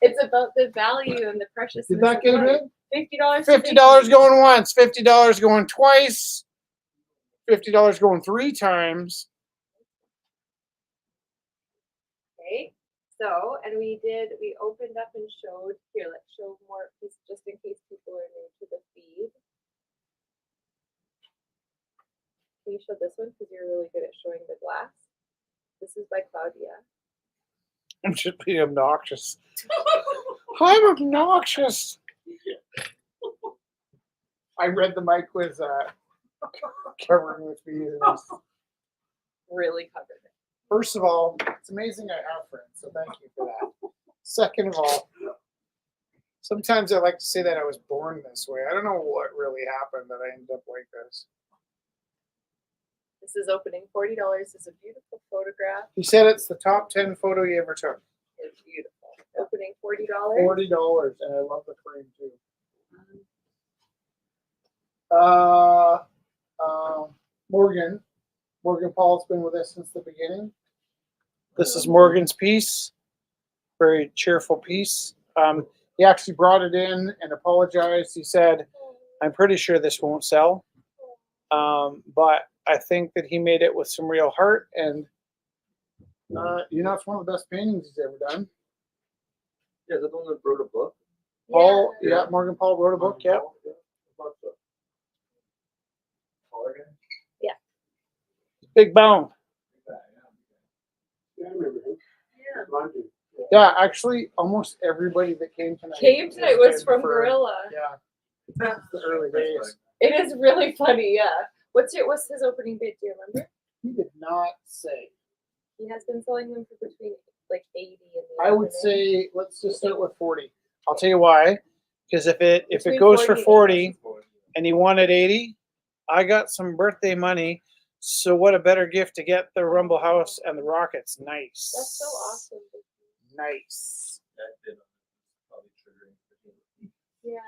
it's about the value and the preciousness. Did that of get life. it? $50. $50 going once, $50 going twice, $50 going 3 times. Okay. So, and we opened up and showed, here, let's show more, just in case people are new to the feed. Can you show this one? Because you're really good at showing the glass. This is by Claudia. I'm just being obnoxious. I'm obnoxious. I read the mic was covering with me. Really covered it. First of all, it's amazing I have friends, so thank you for that. Second of all, sometimes I like to say that I was born this way. I don't know what really happened that I ended up like this. This is opening $40. It's a beautiful photograph. He said it's the top 10 photo you ever took. It's beautiful. Opening $40. $40, and I love the frame too. Morgan Paul's been with us since the beginning. This is Morgan's piece. Very cheerful piece. He actually brought it in and apologized. He said, I'm pretty sure this won't sell. But I think that he made it with some real heart, and it's one of the best paintings he's ever done. Yeah, the one that wrote a book. Paul, Morgan Paul wrote a book, yeah. Big Bone. Yeah, I remember him. London. Yeah, actually, almost everybody that came tonight. Came tonight was been from Gorilla. Yeah, the early days. It is really funny, yeah. What's his opening bid? Do you remember? He did not say. He has been selling them for between like 80 and the I would opening. say let's just start with 40. I'll tell you why. Because if it Between goes for 40 40 and he wanted 80, I got some birthday money. So what a better gift to get the Rumble House and the Rockets. Nice. That's so awesome. Nice. That did probably triggering. Yeah.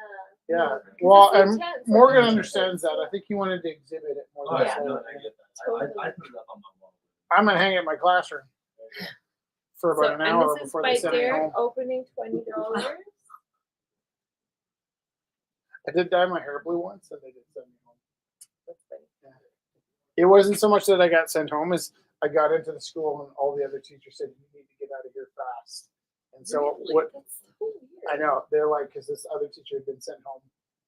Yeah. 'Cause Well, it's and intense, Morgan like, understands that. I think he wanted to exhibit it more Oh, than yeah, selling no, it. I get that. I put it up on my wall. I'm gonna hang it in my classroom for about an hour and this is before by they send me Derek, home. opening $20. I did dye my hair blue once, and they did send me home. That's funny. It wasn't so much that I got sent home as I got into the school and all the other teachers said, you need to get out of here fast. And so Really? what That's so weird. I know, they're like, because this other teacher had been sent home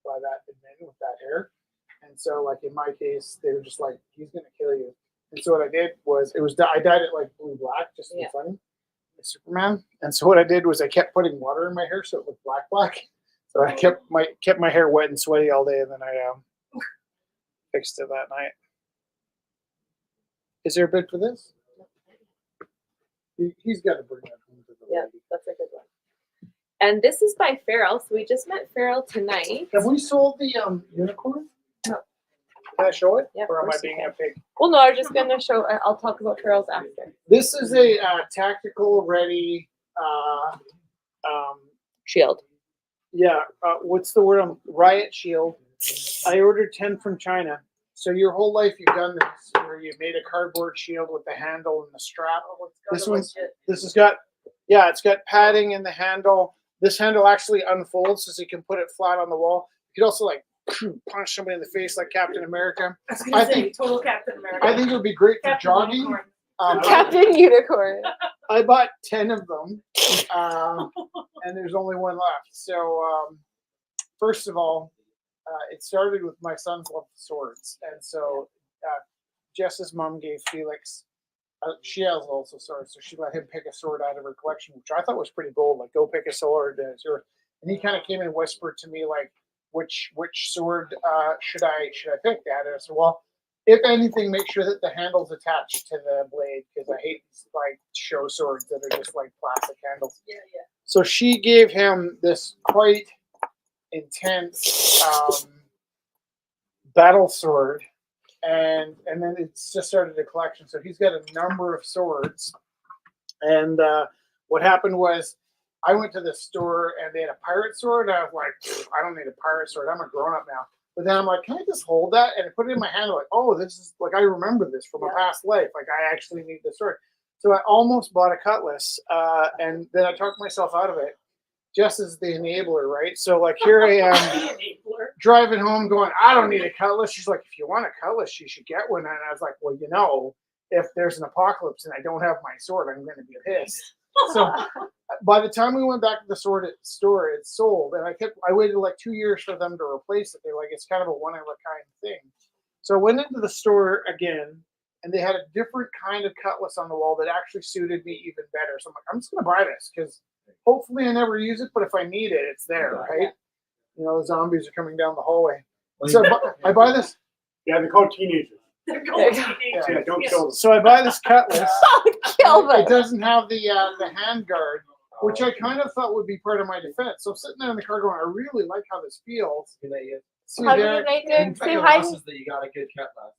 by that admin with that hair. And so like in my case, they were just like, he's going to kill you. And so what I did was, I dyed it like blue black, just to be funny, like Superman. And so what I did was I kept putting water in my hair so it looked black. So I kept my hair wet and sweaty all day, and then I fixed it that night. Is there a bid for this? He's got to bring that home to the Yeah, lady. that's a good one. And this is by Farrell. So we just met Farrell tonight. Have we sold the unicorn? No. Can I show it? Yeah, Or of am I course you being can. a pig? Well, no, I was just gonna show. I'll talk about Farrell's after. This is a tactical ready. Shield. Yeah. What's the word? Riot shield. I ordered 10 from China. So your whole life you've done this, where you made a cardboard shield with the handle and the strap. This has got, it's got padding in the handle. This handle actually unfolds so you can put it flat on the wall. You could also like punch somebody in the face like Captain America. I was gonna say, total Captain America. I think it would be great for Captain jogging. Unicorn. Captain Unicorn. I bought 10 of them, and there's only one left. So, first of all, it started with my son's love of swords, and so Jess's mom gave Felix. She has also swords, so she let him pick a sword out of her collection, which I thought was pretty bold. Like, go pick a sword, and he kind of came and whispered to me like, which sword should I pick, Dad? And I said, well, if anything, make sure that the handle's attached to the blade, because I hate like show swords that are just like plastic handles. Yeah. So she gave him this quite intense battle sword, and then it's just started a collection. So he's got a number of swords, and what happened was I went to the store and they had a pirate sword. I was like, I don't need a pirate sword. I'm a grown up now. But then I'm like, can I just hold that? And I put it in my hand. Like, oh, this is like I remember this from a past life. Like I actually need the sword. So I almost bought a cutlass, and then I talked myself out of it, just as the enabler, right? So like here I am Enabler. driving home, going, I don't need a cutlass. She's like, if you want a cutlass, you should get one. And I was like, well, you know, if there's an apocalypse and I don't have my sword, I'm going to be pissed. So by the time we went back to the sword store, it sold, and I waited like 2 years for them to replace it. They're like, it's kind of a one of a kind thing. So I went into the store again, and they had a different kind of cutlass on the wall that actually suited me even better. So I'm like, I'm just gonna buy this because hopefully I never use it, but if I need it, it's there, right? You know, the zombies are coming down the hallway. So I buy this. Yeah, they're called teenagers. They're going Yeah. teenagers. Yeah, don't kill them. So I buy this cutlass. Kill It them. doesn't have the hand guard, which I kind of thought would be part of my defense. So I'm sitting there in the car going, I really like how this feels. See How do there? you make it? Say hi. that you got a good cutlass.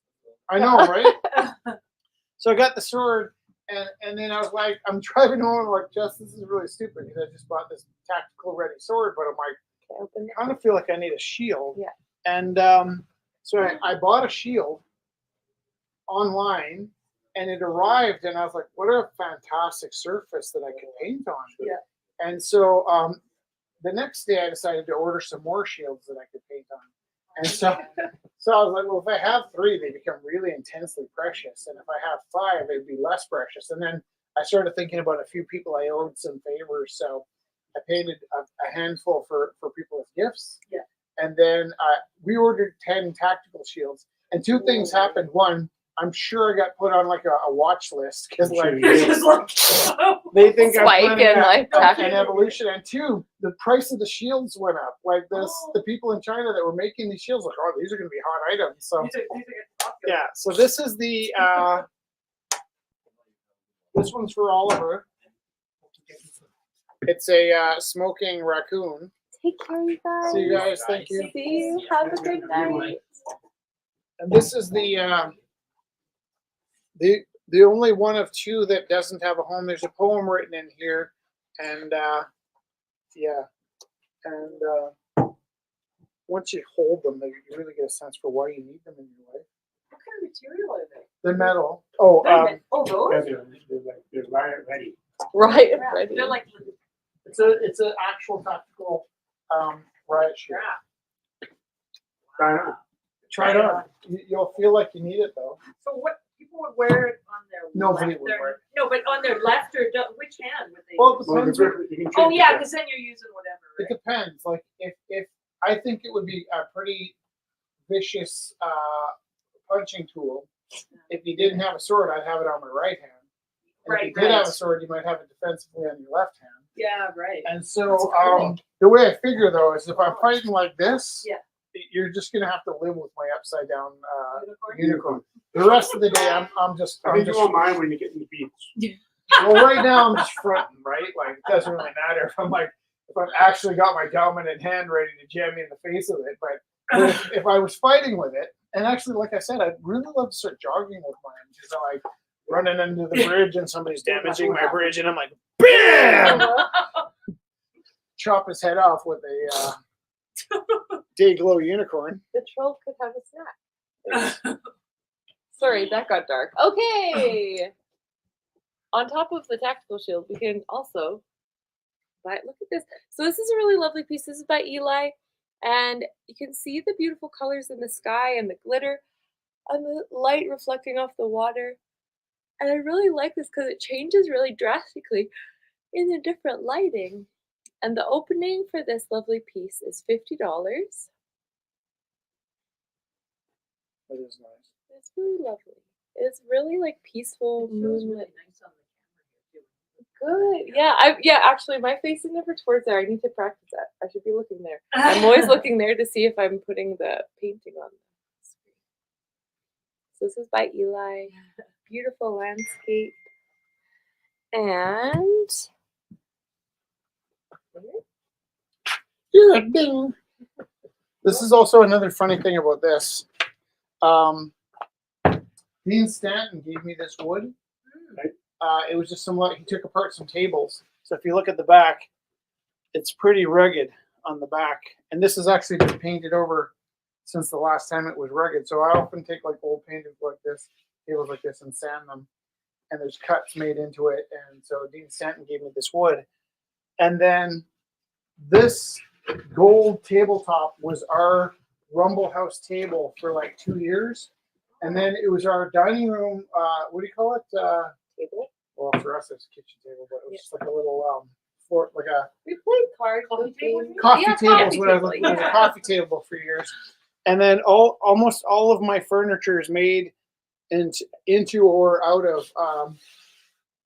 I know, right? So I got the sword, and then I was like, I'm driving home, I'm like, Jess, this is really stupid because I just bought this tactical ready sword, but I'm like, Open it. I kind of feel like I need a shield. Yeah. And so I bought a shield online, and it arrived, and I was like, what a fantastic surface that I could paint on. Yeah. And so the next day I decided to order some more shields that I could paint on. And so I was like, well, if I have 3, they become really intensely precious. And if I have 5, they'd be less precious. And then I started thinking about a few people I owed some favors. So I painted a handful for people as gifts. Yeah. And then we ordered 10 tactical shields. And 2 things happened. One, I'm sure I got put on like a watch list because like It's just like, they think I'm Spike planning in like an tactical. evolution. And 2, the price of the shields went up. Like this, the people in China that were making these shields, like, oh, these are going to be hot items. So these are getting popular. yeah, so this is the this one's for Oliver. It's a smoking raccoon. Take care, you guys. See you guys. Thank you. See you. Have a good night. And this is the only one of 2 that doesn't have a home. There's a poem written in here, and yeah, and once you hold them, you really get a sense for why you need them in your life. What kind of material are they? They're metal. Oh, Those? Yeah, they're riot ready. Right. Yeah, Ready. they're like it's an actual tactical riot shield. crap. Try it on. Try it on. You'll feel like you need it though. So what people would wear it on their Nobody left, would their- wear it. No, but on their left or which hand would they? Well, it use? Well, depends. you can Oh change yeah, it. because then you're using whatever. It Right? depends. Like if I think it would be a pretty vicious punching tool. If you didn't have a sword, I'd have it on my right hand. And if you did have a sword, you might have it defensively on your left hand. Yeah, right. And so the way I figure though is if I'm fighting like this, Yeah. you're just gonna have to live with my upside down Unicorn? unicorn. The rest of the day, I'm just I think you won't mind when you get in the beach. well, right now I'm just fronting, right? Like it doesn't really matter if I'm actually got my dominant hand ready to jam me in the face with it. But if I was fighting with it, and actually, like I said, I'd really love to start jogging with mine. Just like running into the bridge and somebody's damaging my bridge, and I'm like, BAM! Chop his head off with a Dayglow unicorn. The troll could have a snack. Sorry, that got dark. Okay. On top of the tactical shield, we can also buy. Look at this. So this is a really lovely piece. This is by Eli, and you can see the beautiful colors in the sky and the glitter, and the light reflecting off the water. And I really like this because it changes really drastically in the different lighting. And the opening for this lovely piece is $50. That is nice. It's really lovely. It's really like peaceful It feels really moonlit. nice on the camera here too. Good. Yeah, actually my face is never towards there. I need to practice that. I should be looking there. I'm always looking there to see if I'm putting the painting on the screen. So this is by Eli. Beautiful landscape. And Yeah, ding. This is also another funny thing about this. Dean Stanton gave me this wood. It was just he took apart some tables. So if you look at the back, it's pretty rugged on the back. And this has actually been painted over since the last time it was rugged. So I often take like old paintings like this, tables like this, and sand them. And there's cuts made into it. And so Dean Stanton gave me this wood. And then this gold tabletop was our Rumble House table for like 2 years. And then it was our dining room, what do you call it? Table. Well, for us, it's a kitchen table, but it was just like a little floor, like a We played cards. Coffee table? coffee Yeah, table. coffee Is what I was table, looking for. It was a yeah. coffee table for years. And then almost all of my furniture is made into or out of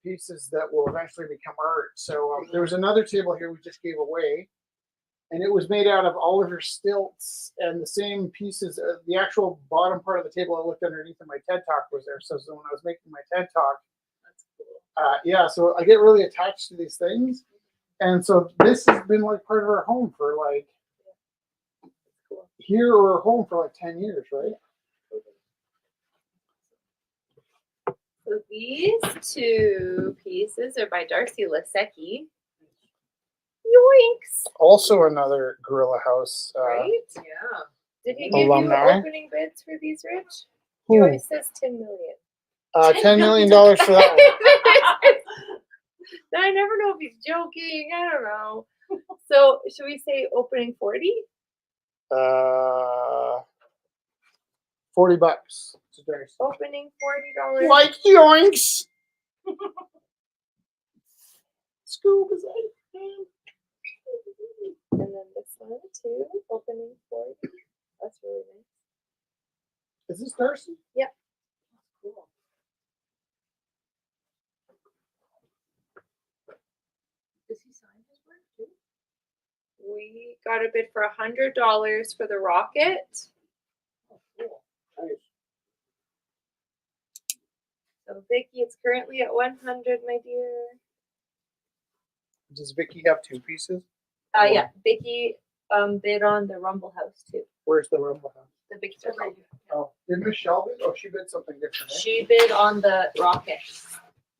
pieces that will eventually become art. So there was another table here we just gave away. And it was made out of Oliver stilts and the same pieces. The actual bottom part of the table I looked underneath in my TED Talk was there. So when I was making my TED Talk, yeah, so I get really attached to these things. And so this has been like part of our home for like here or home for like 10 years, right? So these two pieces are by Darcy Lasecki. Yoinks! Also another Gorilla House. Right? Yeah. Did he give Alumni. you opening bids for these, Rich? He Who? always says 10 million. $10 million for that one. I never know if he's joking. I don't know. So should we say opening 40? $40 to Darcy. Opening $40. Like yoinks. Scoop is that? And then this one too. Opening 40. That's really nice. Is this Darcy? Yep. Cool. Does he sign his work too? We got a bid for $100 for the rocket. Cool. Nice. So Vicky, it's currently at 100, my dear. Does Vicky have two pieces? Yeah, Vicky bid on the Rumble House too. Where's the Rumble House? The big circle. Oh, did Michelle bid? Oh, she bid something different. Eh? She bid on the rocket,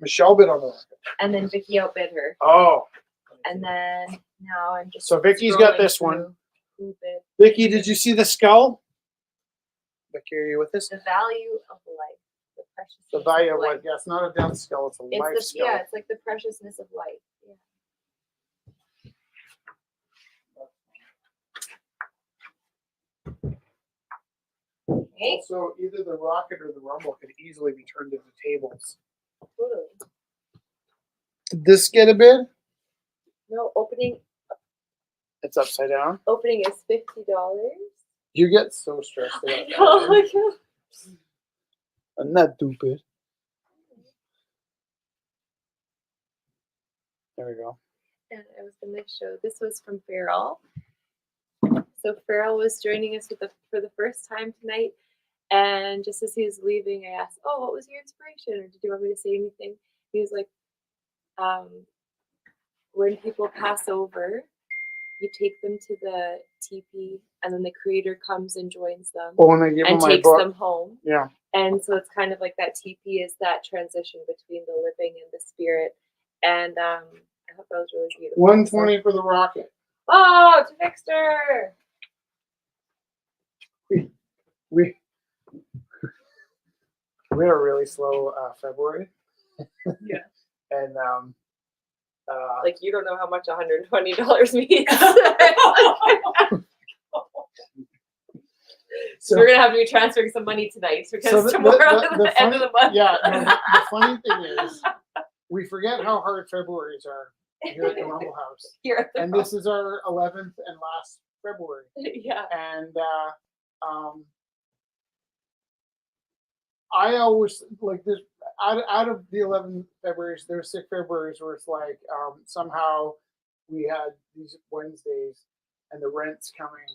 Michelle bid on the rocket. and then Vicky outbid her. Oh. And then now I'm just. So Vicky's got scrolling this through one. Who bid? Vicky, did you see the skull? Vicky, are you with us? The value of life. The preciousness. The value of life. life. Yeah, it's not a death skull, it's a life It's the skull. yeah, it's like the preciousness of life. Yeah. Okay. Also, either the rocket or the Rumble could easily be turned into tables. Totally. Did this get a bid? No, opening It's upside down. is $50. You get so stressed about that. Oh eh? my god. I'm not stupid. There we go. And I was going to show, this was from Farrell. So Farrell was joining us for the first time tonight. And just as he was leaving, I asked, oh, what was your inspiration? Or did you want me to say anything? He was like, when people pass over, you take them to the teepee, and then the creator comes and joins them Oh, when I give and him my takes book. them home. Yeah. And so it's kind of like that teepee is that transition between the living and the spirit. And I thought that was really beautiful. 120 for the rocket. Oh, to Dexter! We had a really slow February. Yeah. And Like, you don't know how much $120 means. so We're going to have to be transferring some money tonight because So the tomorrow is the end funny- of the month. Yeah, no, the funny thing is, we forget how hard Februarys are here at the Rumble House. Here at the And this is our 11th and last February. yeah. And I always like this out of the 11 Februarys, there's 6 Februarys where it's like somehow we had these Wednesdays and the rent's coming,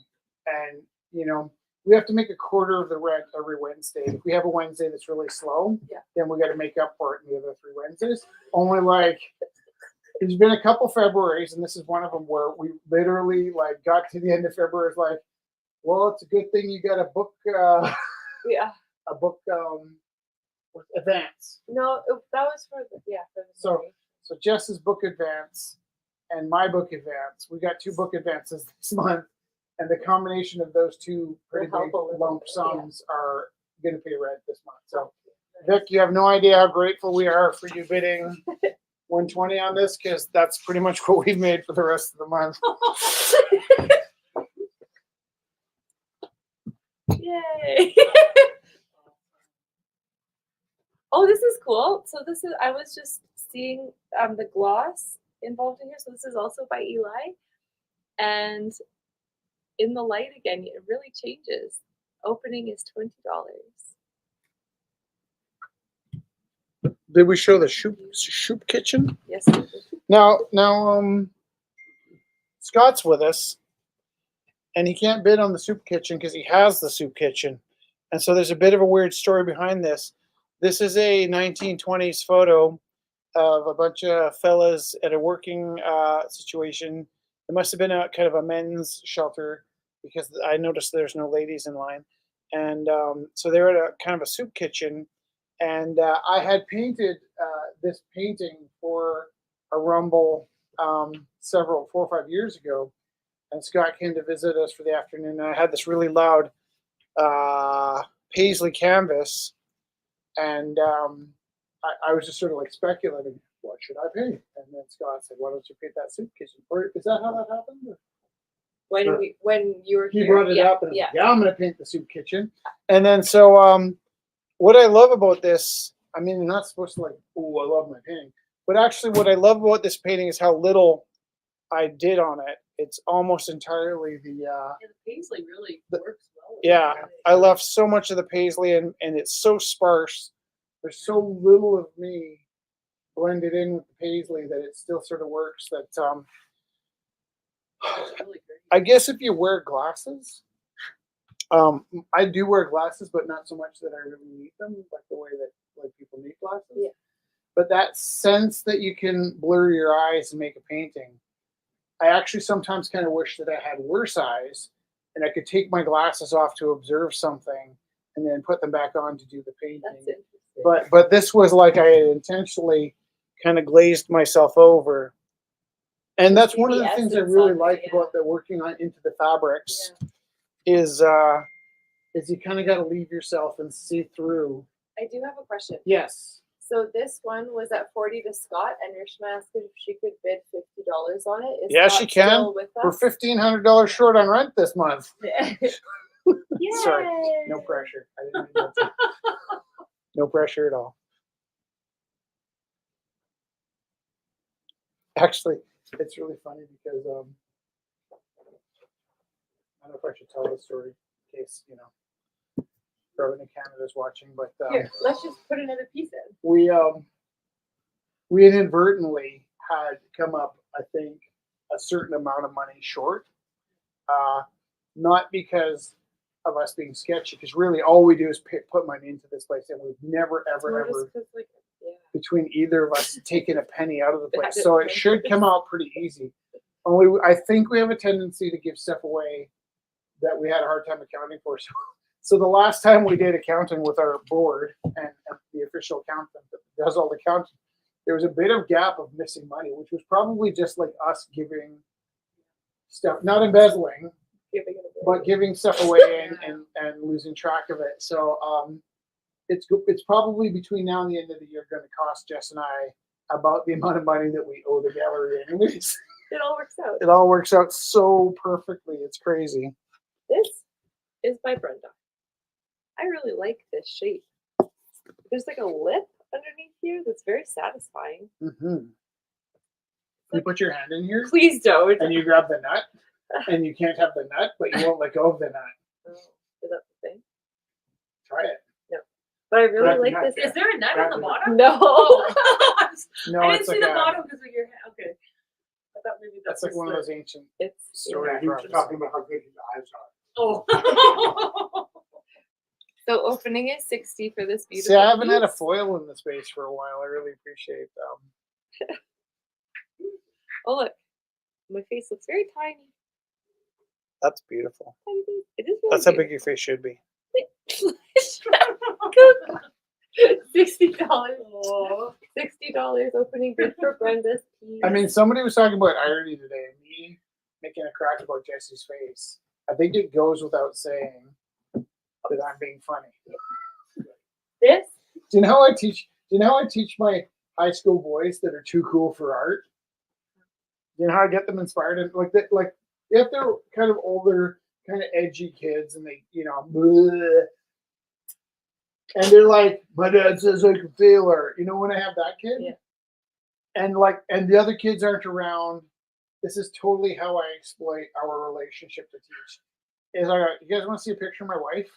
and you know we have to make a quarter of the rent every Wednesday. If we have a Wednesday that's really slow, then we got to make up for it in the other 3 Wednesdays. Only like there's been a couple Februarys, and this is one of them where we literally like got to the end of February. It's like, well, it's a good thing you got a book Yeah. a book with Advance. No, that was for the for the So- movie. So Jess's book Advance and my book Advance. We got 2 book advances this month, and the combination of those 2 pretty Will help big a little lump bit, sums are going to pay rent this month. So Vic, you have no idea how grateful we are for you bidding 120 on this, because that's pretty much what we've made for the rest of the month. Yay! Oh, this is cool. So this is I was just seeing the gloss involved in here. So this is also by Eli, and in the light again, it really changes. Opening is $20. Did we show the Shoop Kitchen? Yes, it is. Now, Scott's with us, and he can't bid on the soup kitchen because he has the soup kitchen, and so there's a bit of a weird story behind this. This is a 1920s photo of a bunch of fellas at a working situation. It must have been a kind of a men's shelter because I noticed there's no ladies in line, and so they're at a kind of a soup kitchen. And I had painted this painting for a Rumble 4 or 5 years ago, and Scott came to visit us for the afternoon. And I had this really loud paisley canvas, and I was just sort of like speculating, what should I paint? And then Scott said, "Why don't you paint that soup kitchen?" Or is that how that happened? Or? When you were He here, brought it up, and yeah. yeah, I'm going to paint the soup kitchen. And then so what I love about this, I mean, you're not supposed to like, oh, I love my painting. But actually, what I love about this painting is how little I did on it. It's almost entirely the, And the paisley really The- works well. yeah, I left so much of the paisley, and it's so sparse. There's so little of me blended in with the paisley that it still sort of works. That It's really great. I guess if you wear glasses, I do wear glasses, but not so much that I really need them, like the way that like people need glasses. Yeah. But that sense that you can blur your eyes and make a painting, I actually sometimes kind of wish that I had worse eyes and I could take my glasses off to observe something and then put them back on to do the painting. That's interesting. But this was like I had intentionally kind of glazed myself over. And that's one of the The things I essence really of it, like yeah. about the working on into the fabrics Yeah. is you kind of got to leave yourself and see through. I do have a question. Yes. So this one was at 40 to Scott, and Nirshma asked if she could bid $50 on it. Is Yeah, Scott she can. still with We're us? $1,500 short on rent this month. Sorry, Yay! no pressure. I didn't mean that to- No pressure at all. Actually, it's really funny because I don't know if I should tell the story in case everyone in Canada is watching, but Here, let's just put another piece in. we inadvertently had come up, I think, a certain amount of money short. Not because of us being sketchy, because really all we do is put money into this place, and we've never, ever, More just ever 'cause, like, yeah. between either of us taken a penny out of the place. That So is it should come out pretty easy. Only I think we have a tendency to give stuff away that we had a hard time accounting for. So the last time we did accounting with our board and the official accountant that does all the counting, there was a bit of gap of missing money, which was probably just like us giving stuff, not embezzling, Giving it away. but giving stuff away and losing track of it. So it's probably between now and the end of the year going to cost Jess and I about the amount of money that we owe the gallery anyways. It all works out. It all works out so perfectly. It's crazy. This is by Brenda. I really like this shape. There's like a lip underneath here that's very satisfying. Mm-hmm. You put your hand in here Please don't. and you grab the nut, and you can't have the nut, but you won't let go of the nut. Oh, is that the thing? Try it. But I really Grab the like nut. this. Is there a nut Grab on the the nut. bottom? No. No, I it's didn't see like the a, bottom because of your hand. Okay. I thought maybe that's that's like one of those ancient It's story He was props. talking about how good his eyes are. Oh. so opening is 60 for this beautiful. See, I haven't had a piece. foil in the space for a while. I really appreciate Oh look, my face looks very tiny. That's beautiful. Tiny. It is really That's how big beautiful. your face should be. $60. $60 opening bid for Brenda's piece. I mean, somebody was talking about irony today, and me making a crack about Jesse's face. I think it goes without saying that I'm being funny. This? Do you know how I teach? Do you know how I teach my high school boys that are too cool for art? You know how I get them inspired and like that, like if they're kind of older, kind of edgy kids, and they, you know, bleh, and they're like, my dad says I can feel art. You know, when I have that kid, Yeah. and like, and the other kids aren't around. This is totally how I exploit our relationship to teach. Is I go, you guys want to see a picture of my wife?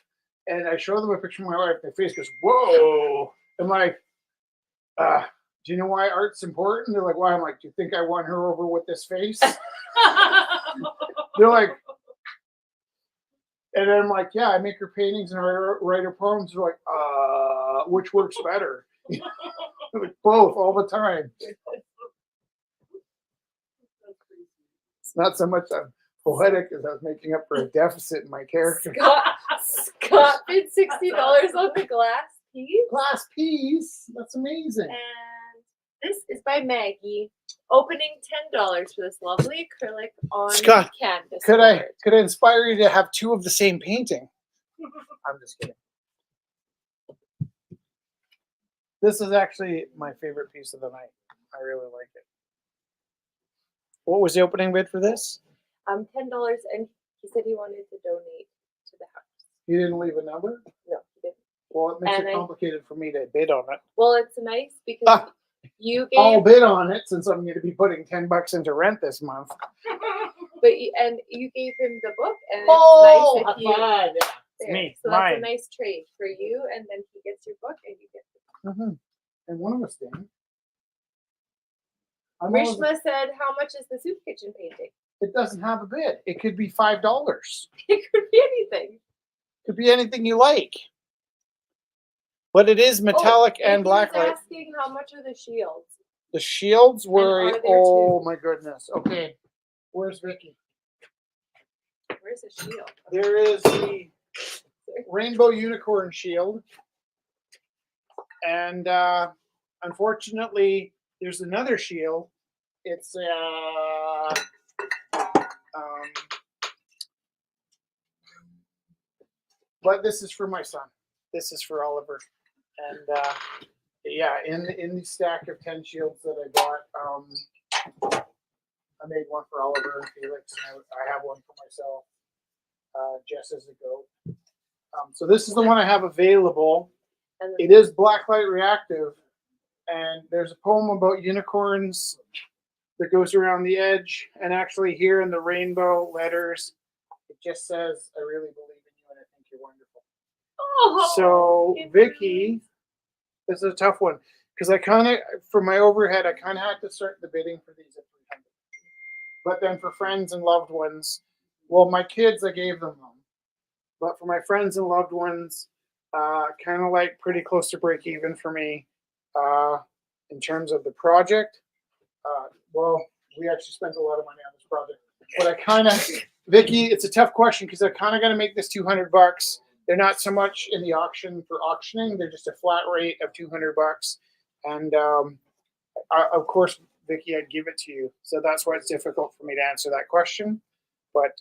And I show them a picture of my wife. Their face goes, whoa! I'm like, do you know why art's important? They're like, why? I'm like, do you think I won her over with this face? They're like, and I'm like, yeah, I make her paintings and I write her poems. They're like, which works better? Like, both all the time. It's not so much I'm poetic as I was making up for a deficit in my character. Scott bid $60 on the glass piece. Glass piece. That's amazing. And this is by Maggie. Opening $10 for this lovely acrylic on Scott, canvas. Could I board. inspire you to have two of the same painting? I'm just kidding. This is actually my favorite piece of the night. I really like it. What was the opening bid for this? $10, and he said he wanted to donate to the house. You didn't leave a number? No, he didn't. Well, it makes And it I- complicated for me to bid on it. Well, it's nice because Ah, you I'll gave, bid on it since I'm going to be putting $10 into rent this month. and you gave him the book, and it's Oh, nice if you. high five. Yeah. It's There. me. So that's a Mine. nice trade for you, and then he gets your book, and you get. Mhm. And one of us didn't. I'm always- Rishma said, "How much is the soup kitchen painting?" It doesn't have a bid. It could be $5. It could be anything. Could be anything you like. But it is metallic Oh, and Vicky was blacklight. asking how much are the shields? The shields were, are there oh too? my goodness. Okay. Where's Vicky? Where's the shield? There is the Rainbow Unicorn Shield. And unfortunately, there's another shield. It's but this is for my son. This is for Oliver. And yeah, in the stack of 10 shields that I got, I made one for Oliver and Felix. And I have one for myself. Jess is a goat. So this is the one I have available. And It is blacklight reactive, and there's a poem about unicorns that goes around the edge. And actually, here in the rainbow letters, it just says, "I really believe in you, and I think you're wonderful." oh, So, it's Vicky, this is a tough one because I kind of, for my overhead, I kind of had to start the bidding for these at 300. But then for friends and loved ones, well, my kids, I gave them them. But for my friends and loved ones, kind of like pretty close to break even for me in terms of the project. Well, we actually spent a lot of money on this project. But I kind of, Vicky, it's a tough question because I kind of got to make this $200. They're not so much in the auction for auctioning. They're just a flat rate of $200. And of course, Vicky, I'd give it to you. So that's why it's difficult for me to answer that question. But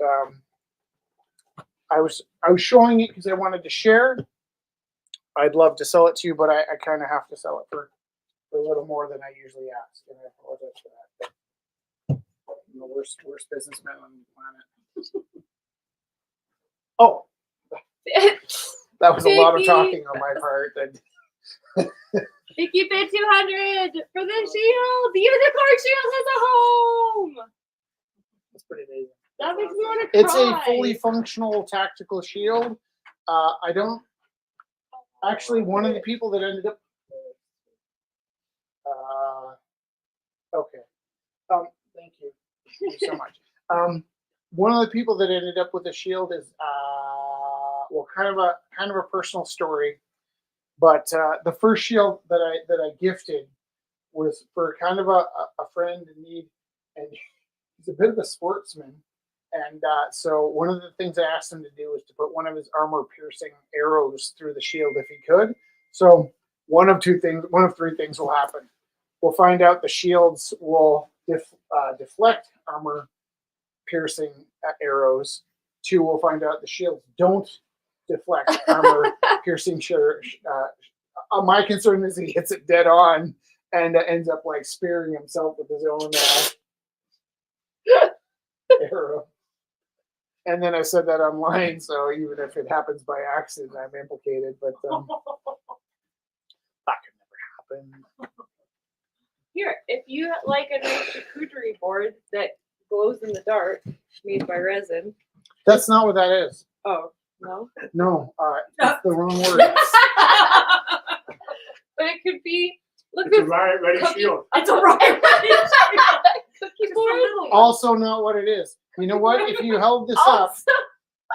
I was showing it because I wanted to share. I'd love to sell it to you, but I kind of have to sell it for a little more than I usually ask, and I apologize for that. But I'm the worst businessman on the planet. Oh, that was a lot of Vicky. talking on my part. Vicky bid 200 for the shield. The unicorn shield has a home. That's pretty amazing. That makes me want to cry. It's a fully functional tactical shield. I don't actually. One of the people that ended up. Okay. Thank you. Thank you so much. One of the people that ended up with the shield is well, kind of a personal story. But the first shield that I gifted was for kind of a friend in need, and he's a bit of a sportsman. And so one of the things I asked him to do was to put one of his armor-piercing arrows through the shield if he could. So one of three things will happen. We'll find out the shields will deflect armor piercing arrows. 2, we'll find out the shields don't deflect armor piercing. My concern is he hits it dead on and ends up like spearing himself with his own arrow. And then I said that online, so even if it happens by accident, I'm implicated. But that could never happen. Here, if you like a nice charcuterie board that glows in the dark, made by resin. That's not what that is. Oh, no? No, it's the wrong word. But it could be, look It's a at riot ready Cookie. shield. It's a right. cookie board. Also, not what it is. You know what? If you held this up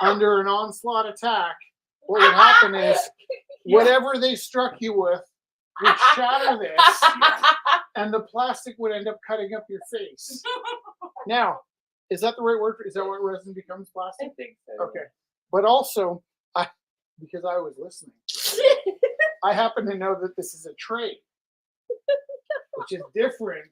under an onslaught attack, what would happen is whatever they struck you with would shatter this, and the plastic would end up cutting up your face. Now, is that the right word? Is that what resin becomes I plastic? think so. Okay. But also, because I was listening, I happen to know that this is a tray, which is different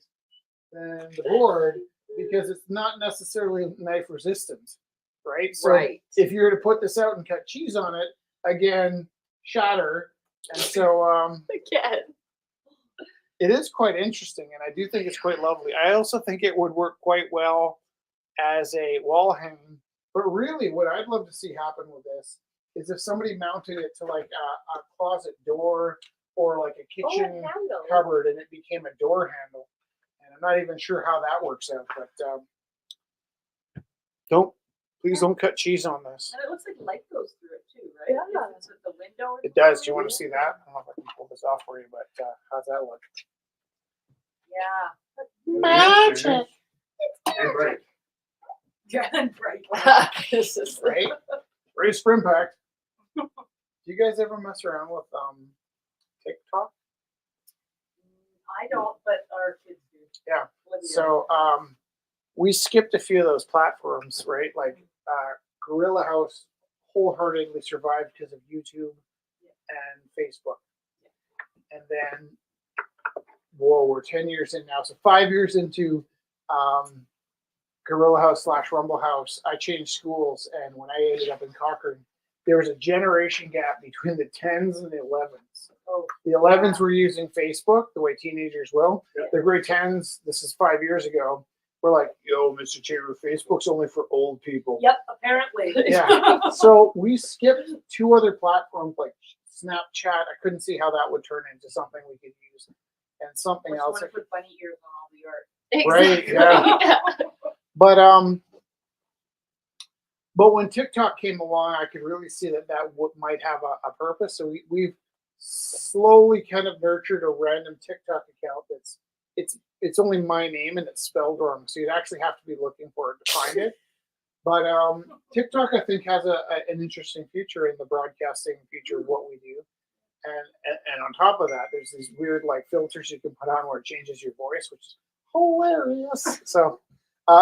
than the board because it's not necessarily knife resistant, right? So Right. if you were to put this out and cut cheese on it, again, shatter. And so Again. it is quite interesting, and I do think it's quite lovely. I also think it would work quite well as a wall hanging. But really, what I'd love to see happen with this is if somebody mounted it to like a closet door or like a kitchen handle. cupboard, and it became a door handle. And I'm not even sure how that works out, but please don't cut cheese on this. And it looks like light goes through it too, right? Yeah. If it's at the window. It does. Do you want to see that? I don't know if I can pull this off for you, but how's that look? Yeah. Magic. And bright. Yeah, and bright. This is Right? Race for impact. Do you guys ever mess around with TikTok? I don't, but our kids do. Yeah. Olivia. So we skipped a few of those platforms, right? Like Gorilla House wholeheartedly survived because of YouTube and Facebook. And then, whoa, we're 10 years in now. So 5 years into Gorilla House / Rumble House, I changed schools. And when I ended up in Cochrane, there was a generation gap between the 10s and the 11s. Oh, The 11s were using Facebook the way teenagers will. Yeah. The grade 10s, this is 5 years ago, were like, yo, Mr. Chamber, Facebook's only for old people. yep, apparently. Yeah. So we skipped 2 other platforms like Snapchat. I couldn't see how that would turn into something we could use. And something Which else. one put bunny ears on all the art? Right, Exactly. But when TikTok came along, I could really see that might have a purpose. So we've slowly kind of nurtured a random TikTok account it's only my name and it's spelled wrong. So you'd actually have to be looking for it to find it. But TikTok, I think, has an interesting future in the broadcasting future of what we do. And on top of that, there's these weird like filters you can put on where it changes your voice, which is hilarious. So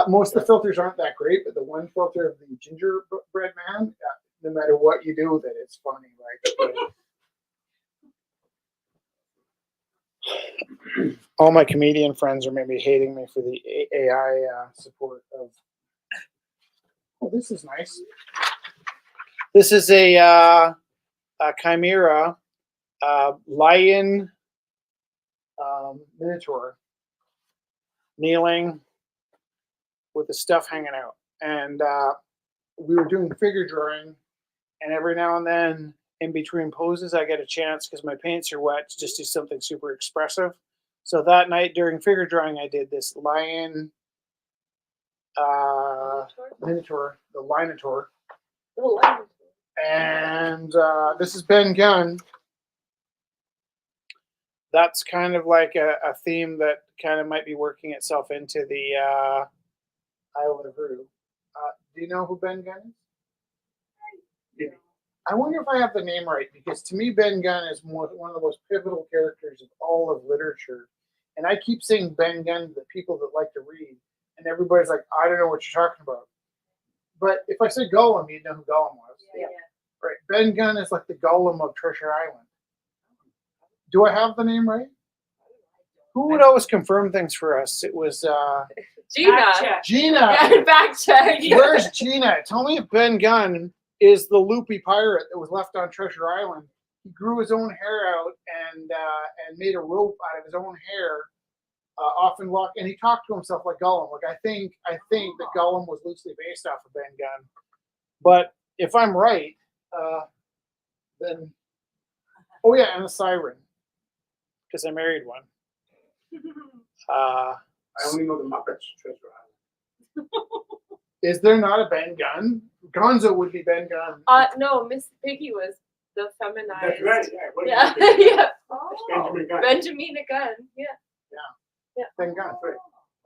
most of the filters aren't that great, but the one filter of the gingerbread man, no matter what you do with it, it's funny. Like all my comedian friends are maybe hating me for the AI support of. Oh, this is nice. This is a chimera lion minotaur kneeling with the stuff hanging out. And we were doing figure drawing, and every now and then in between poses, I get a chance because my paints are wet to just do something super expressive. So that night during figure drawing, I did this lion minotaur, the Linotaur. And this is Ben Gunn. That's kind of like a theme that kind of might be working itself into the Isle of Voodoo. Do you know who Ben Gunn is? Yeah. I wonder if I have the name right, because to me, Ben Gunn is one of the most pivotal characters of all of literature. And I keep saying Ben Gunn to the people that like to read, and everybody's like, I don't know what you're talking about. But if I said Gollum, you'd know who Gollum was. Yeah. Right. Ben Gunn is like the Gollum of Treasure Island. Do I have the name right? Who would always confirm things for us? It was Gina. Fact check. Gina. Yeah, back check. Where's Gina? Tell me if Ben Gunn is the loopy pirate that was left on Treasure Island. He grew his own hair out and made a rope out of his own hair, often lock, and he talked to himself like Gollum. Like I think that Gollum was loosely based off of Ben Gunn. But if I'm right, then oh yeah, and a siren, because I married one. I only know the Muppets Treasure Island. Is there not a Ben Gunn? Gonzo would be Ben Gunn. No, Miss Piggy was the feminized. That's right. Yeah. What Yeah, is it? yeah. Benjamin Gunn. Benjamin Gunn. Yeah. Ben Gunn, right?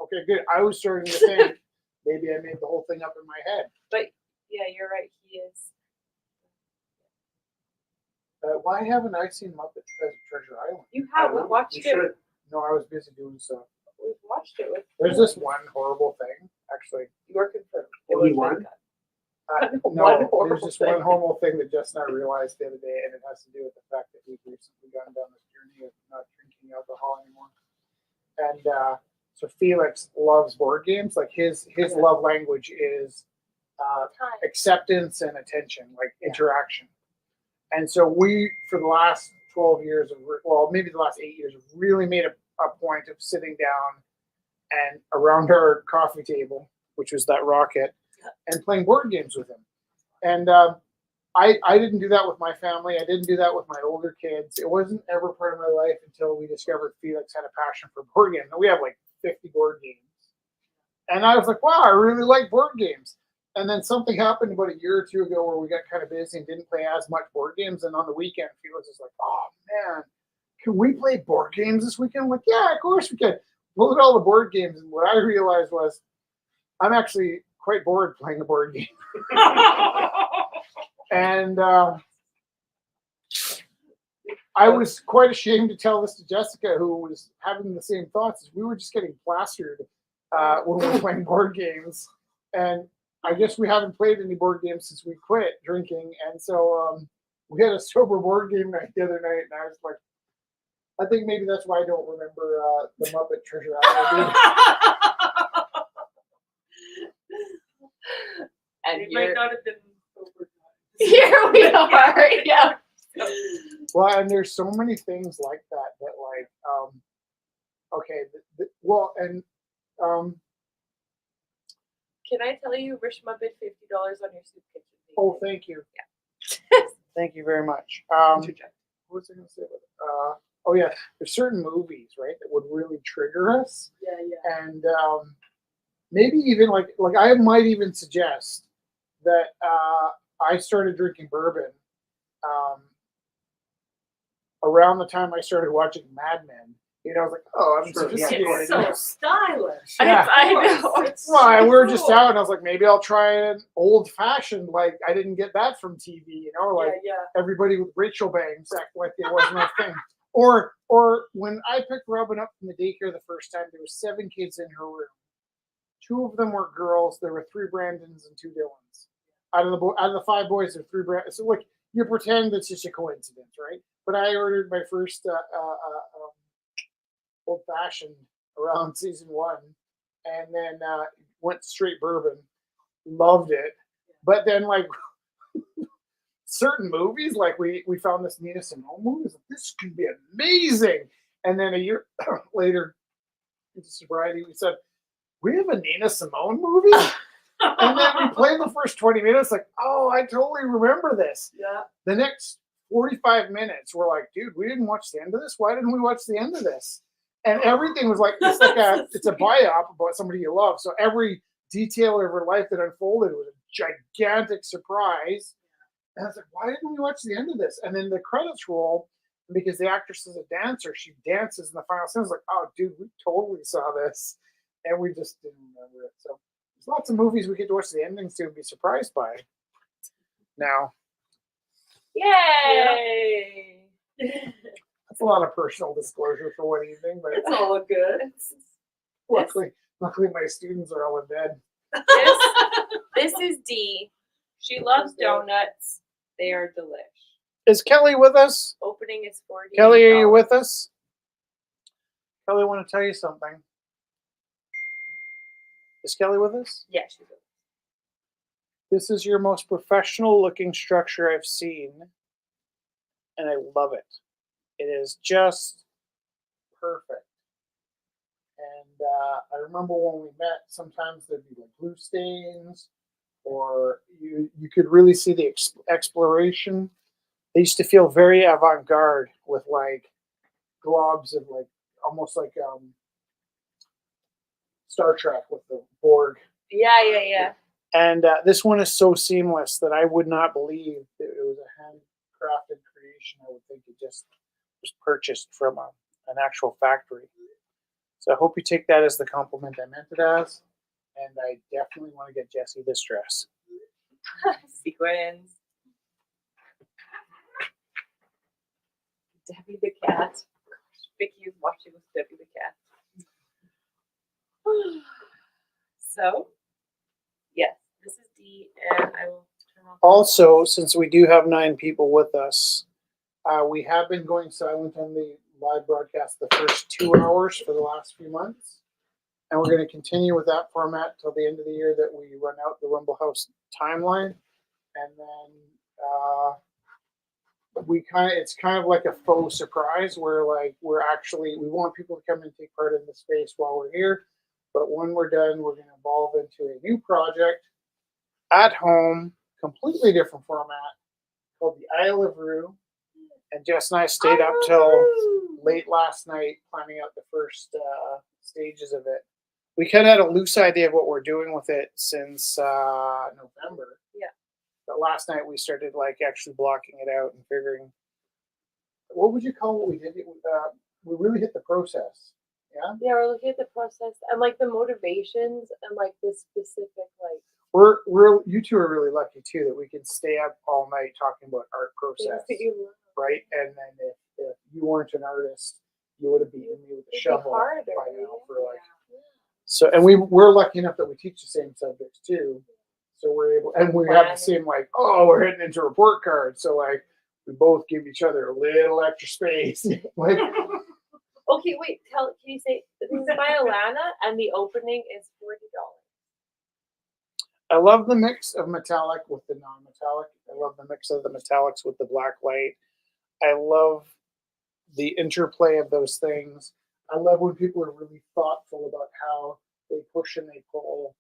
Okay, good. I was starting to think maybe I made the whole thing up in my head. Yeah, you're right. He is. Why haven't I seen Muppets Treasure Island? You I have. don't We know. watched You it. should. No, I was busy doing stuff. We've watched it with. There's this one horrible thing, actually. You're confirmed. It Only was one? Ben Gunn. No, One there's horrible just thing. one horrible thing that Jess and I realized the other day, and it has to do with the fact that we've recently gone down this journey of not drinking alcohol anymore. And so Felix loves board games. Like his love language is Time. acceptance and attention, like interaction. And so we, for the last 12 years, well, maybe the last 8 years, have really made a point of sitting down and around our coffee table, which was that rocket, and playing board games with him. And I didn't do that with my family. I didn't do that with my older kids. It wasn't ever part of my life until we discovered Felix had a passion for board games. And we have like 50 board games. And I was like, wow, I really like board games. And then something happened about a year or two ago where we got kind of busy and didn't play as much board games. And on the weekend, Felix was like, oh man, can we play board games this weekend? I'm like, yeah, of course we can. Look at all the board games. And what I realized was I'm actually quite bored playing a board game. And I was quite ashamed to tell this to Jessica, who was having the same thoughts. As we were just getting plastered when we were playing board games. And I guess we haven't played any board games since we quit drinking. And so we had a sober board game night the other night. And I was like, I think maybe that's why I don't remember the Muppet Treasure Island. And It might not have been over. here we are. Yeah. Well, and there's so many things like that like, okay, well, and Can I tell you, Rich Muppet, $50 on your soup kitchen? oh, thank you. Yeah. Thank you very much. What was I going to say about it? Oh, yeah, there's certain movies, right, that would really trigger us. Yeah. And maybe even like I might even suggest that I started drinking bourbon around the time I started watching Mad Men. You know, I was like, oh, I'm Sure, yeah. sophisticated. It's so stylish. Yeah. I know. It's Well, we were just cool. out, and I was like, maybe I'll try an old fashioned. Like I didn't get that from TV, you know, like Yeah. everybody with Rachel bangs act like it wasn't a thing. Or when I picked Robin up from the daycare the first time, there were 7 kids in her room. 2 of them were girls. There were 3 Brandons and 2 Dylans. Out of the 5 boys, there were 3 Brandons. So like you pretend that's just a coincidence, right? But I ordered my first old fashioned around season 1, and then went straight bourbon. Loved it, but then like certain movies, like we found this Nina Simone movie. Like, this could be amazing. And then a year later, into sobriety, we said, we have a Nina Simone movie? And then we played the first 20 minutes, like, oh, I totally remember this. Yeah. The next 45 minutes, we're like, dude, we didn't watch the end of this. Why didn't we watch the end of this? And everything was like, it's a biop about somebody you love. So every detail of her life that unfolded was a gigantic surprise. And I was like, why didn't we watch the end of this? And then the credits roll, because the actress is a dancer, she dances in the final scene. I was like, oh, dude, we totally saw this. And we just didn't remember it. So there's lots of movies we get to watch the endings to and be surprised by. Now, Yay! that's a lot of personal disclosure for one evening, but It's all good. luckily my students are all in bed. This is Dee. She loves donuts. They are delish. Is Kelly with us? Opening is $40. Kelly, are you with us? Kelly, I want to tell you something. Is Kelly with us? Yeah, she's with us. This is your most professional looking structure I've seen, and I love it. It is just perfect. And I remember when we met, sometimes there'd be like glue stains, or you could really see the exploration. They used to feel very avant-garde with like globs and like almost like Star Trek with the Borg. Yeah. And this one is so seamless that I would not believe that it was a handcrafted creation. I would think it just was purchased from an actual factory. So I hope you take that as the compliment I meant it as. And I definitely want to get Jessie this dress. Sequins. Debbie the cat. Gosh, Vicky is watching with Debbie the cat. So, yes, this is D, and I will turn off. Also, since we do have 9 people with us, we have been going silent on the live broadcast the first 2 hours for the last few months. And we're going to continue with that format till the end of the year that we run out the Rumble House timeline. And then it's kind of like a faux surprise where like we want people to come and take part in the space while we're here. But when we're done, we're going to evolve into a new project at home, completely different format called the Isle of Rue. And Jess and I stayed up till late last night planning out the first stages of it. We kind of had a loose idea of what we're doing with it since November. Yeah. But last night we started like actually blocking it out and figuring, what would you call what we did? We really hit the process. Yeah. Yeah, we're looking at the process and like the motivations and like the specific like You two are really lucky too that we can stay up all night talking about art things process, that you love. right? And then if you weren't an artist, you would have beaten me with a It'd be shovel harder, by now for like. yeah. So, and we're lucky enough that we teach the same subjects too. So we're able, and we have the Planning. same like, oh, we're heading into report cards. So like, we both give each other a little extra space. Like, Okay, wait. Can you say this is by Alana and the opening is $40? I love the mix of metallic with the non-metallic. I love the mix of the metallics with the black light. I love the interplay of those things. I love when people are really thoughtful about how they push and they pull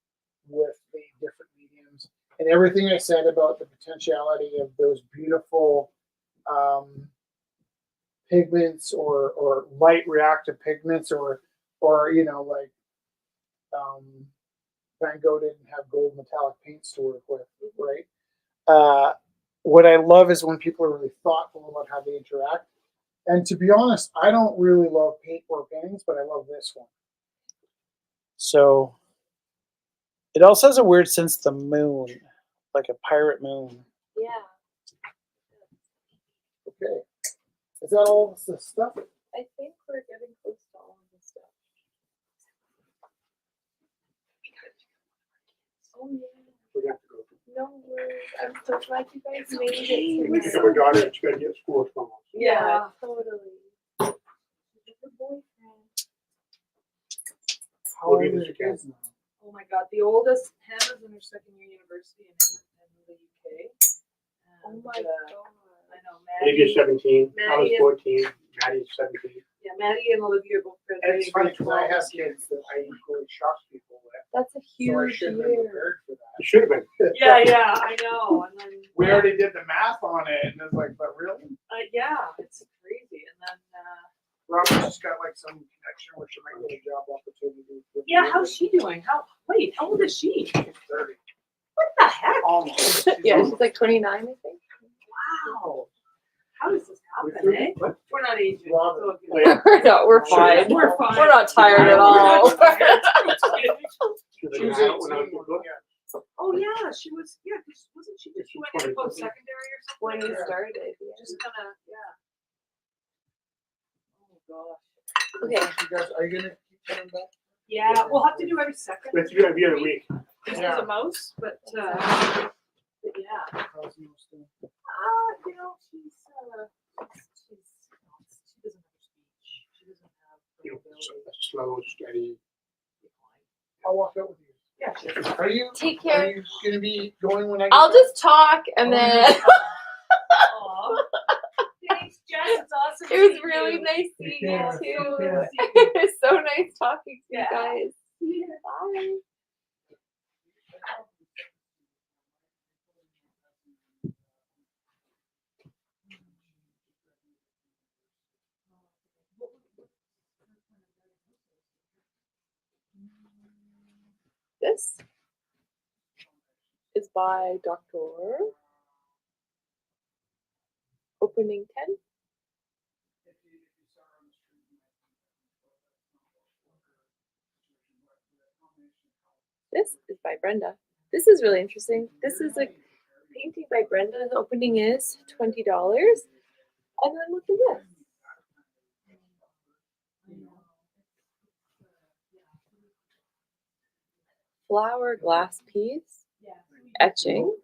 with the different mediums. And everything I said about the potentiality of those beautiful pigments or light reactive pigments or you know, like Van Gogh didn't have gold metallic paints to work with, right? What I love is when people are really thoughtful about how they interact. And to be honest, I don't really love paintwork paintings, but I love this one. So it also has a weird sense of the moon, like a pirate moon. Yeah. Okay. Is that all the stuff? I think we're getting close to all of this stuff. Oh yeah. We have to go. No worries. I'm so glad you guys made We it. pick up our daughter and she got to get school tomorrow. Yeah, totally. Your boyfriend. How We'll old do are this your again. kids now? Oh my God, the oldest, Hannah's in her second year university in the UK. Oh And, my I god. know, Olivia's Maddie. 17. I was Maddie is- 14. Maddie's 17. Yeah, Maddie and Olivia both And graduated. it's funny because I grade have 12. kids that I equally shock people with. That's a So I huge should have been year. prepared for that. You should have been. Yeah, I know. And then We already did the math on it, and it's like, but really? yeah, it's crazy. And then Robert just got like some connection where she might get a job opportunity. yeah, how's she doing? How old is she? She's 30. What the heck? Almost. Yeah, she's like 29, I think. Wow. How does this We happen, threw- eh? what? We're not aging. Robert. It's all good. No, we're Sure. fine. We're fine. We're not tired at We're all. not tired. She was She was like, when I 18 was when- good. yeah. Oh yeah, she was. Yeah, 'cause wasn't she just went into 20. post-secondary or something? When we Or started, yeah. just kind of yeah. Oh gosh. Okay. You guys, are you gonna keep coming back? Yeah, we'll have to do every second. Let's do it every other week. Just Yeah. as a mouse, but yeah. Yeah. Cosmos thing. You know, she doesn't have speech. She doesn't have You know, ability. slow, steady. I'll walk out with you. Yeah, she has Are you? Take Are care. you gonna be going when I? I'll get just talk and then Aw. Thanks, Jess. It's awesome. it was seeing really you. nice seeing you Yeah, too. yeah. It was so nice talking to you Yeah. guys. Bye. This is by Dr. Opening 10. This is by Brenda. This is really interesting. This is a painting by Brenda. The opening is $20. And then look at this. Flower glass piece, etching.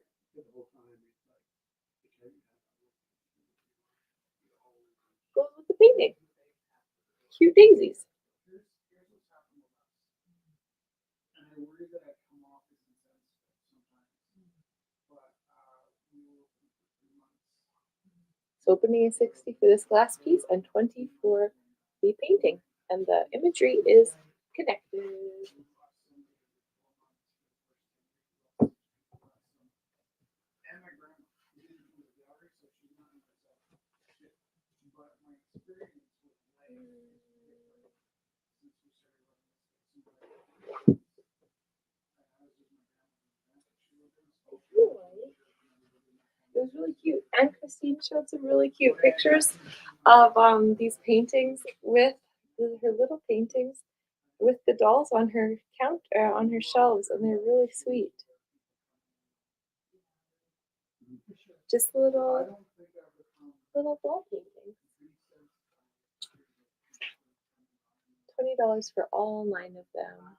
Goes with the painting. Cute daisies. And I worry that I come off as insensitive sometimes. But we will for 3 months. So opening is 60 for this glass piece and 20 for the painting. And the imagery is connected. And my grandma, we didn't do the gallery, so she's not in herself. But my experience with life is different since we started running this. It was really cute. And Christine showed some really cute pictures of these paintings with her little paintings with the dolls on her on her shelves, and they're really sweet. Just little doll paintings. $20 for all 9 of them.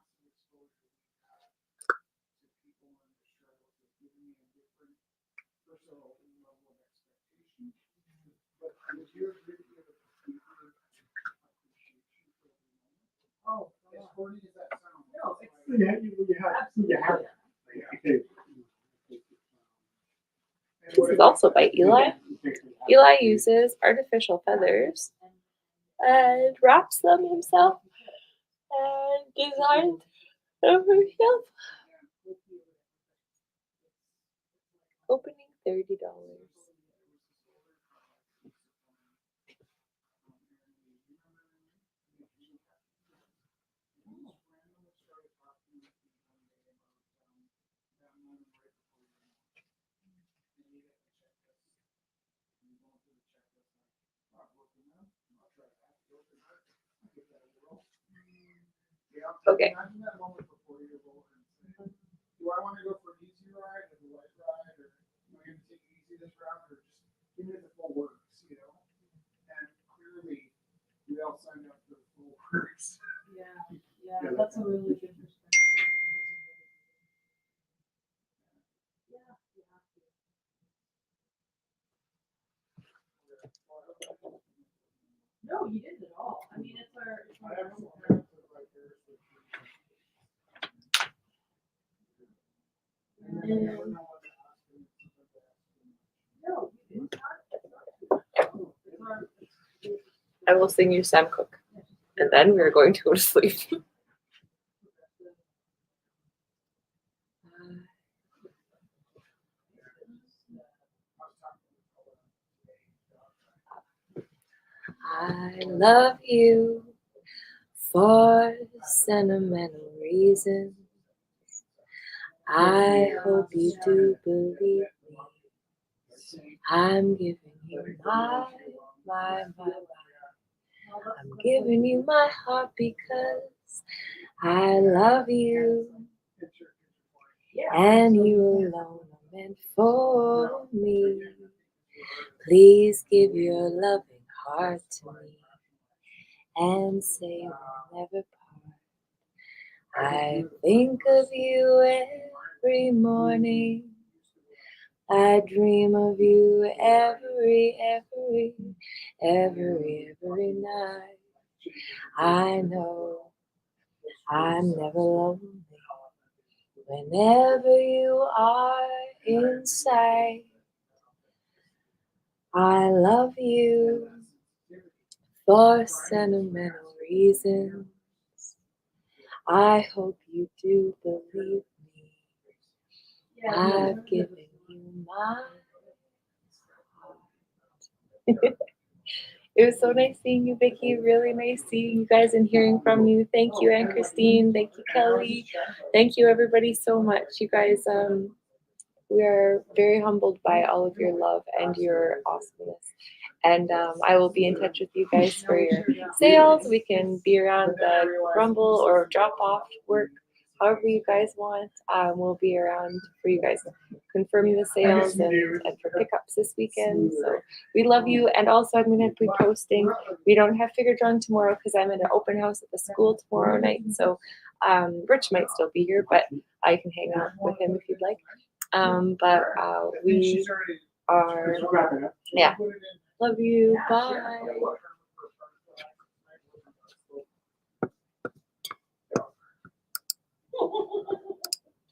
Oh, as corny as that sounds. No, it's it's- like- You have it. Okay. This is also by Eli. Eli uses artificial feathers and wraps them himself and designs them himself. Opening $30. Okay. Imagine that moment before you go over and say, do I want to go for an easy ride or the light ride, or am I going to take it easy this round, or just give me the full works, you know? And clearly, we all signed up for the full works. Yeah, that's a really good perspective. No, you didn't at all. I mean, it's our. I have some parents that like theirs with and then you never know what to ask them. No, you didn't. I will sing you Sam Cooke, and then we're going to go to sleep. I love you for sentimental reasons. I hope you do believe me. I'm giving you my. I'm giving you my heart because I love you. And you alone are meant for me. Please give your loving heart to me and say we'll never part. I think of you every morning I dream of you every night. I know I'm never lonely whenever you are inside. I love you for sentimental reasons. I hope you do believe me. I've given you my heart. It was so nice seeing you, Vicki. Really nice seeing you guys and hearing from you. Thank you, Anne Christine. Thank you, Kelly. Thank you, everybody, so much. You guys, we are very humbled by all of your love and your awesomeness. And I will be in touch with you guys for your sales. We can be around the Rumble or drop off work, however you guys want. We'll be around for you guys confirming the sales and for pickups this weekend. So we love you. And also, I'm going to be posting. We don't have figure drawing tomorrow because I'm at an open house at the school tomorrow night. So Rich might still be here, but I can hang out with him if you'd like. We are, yeah. Love you. Bye.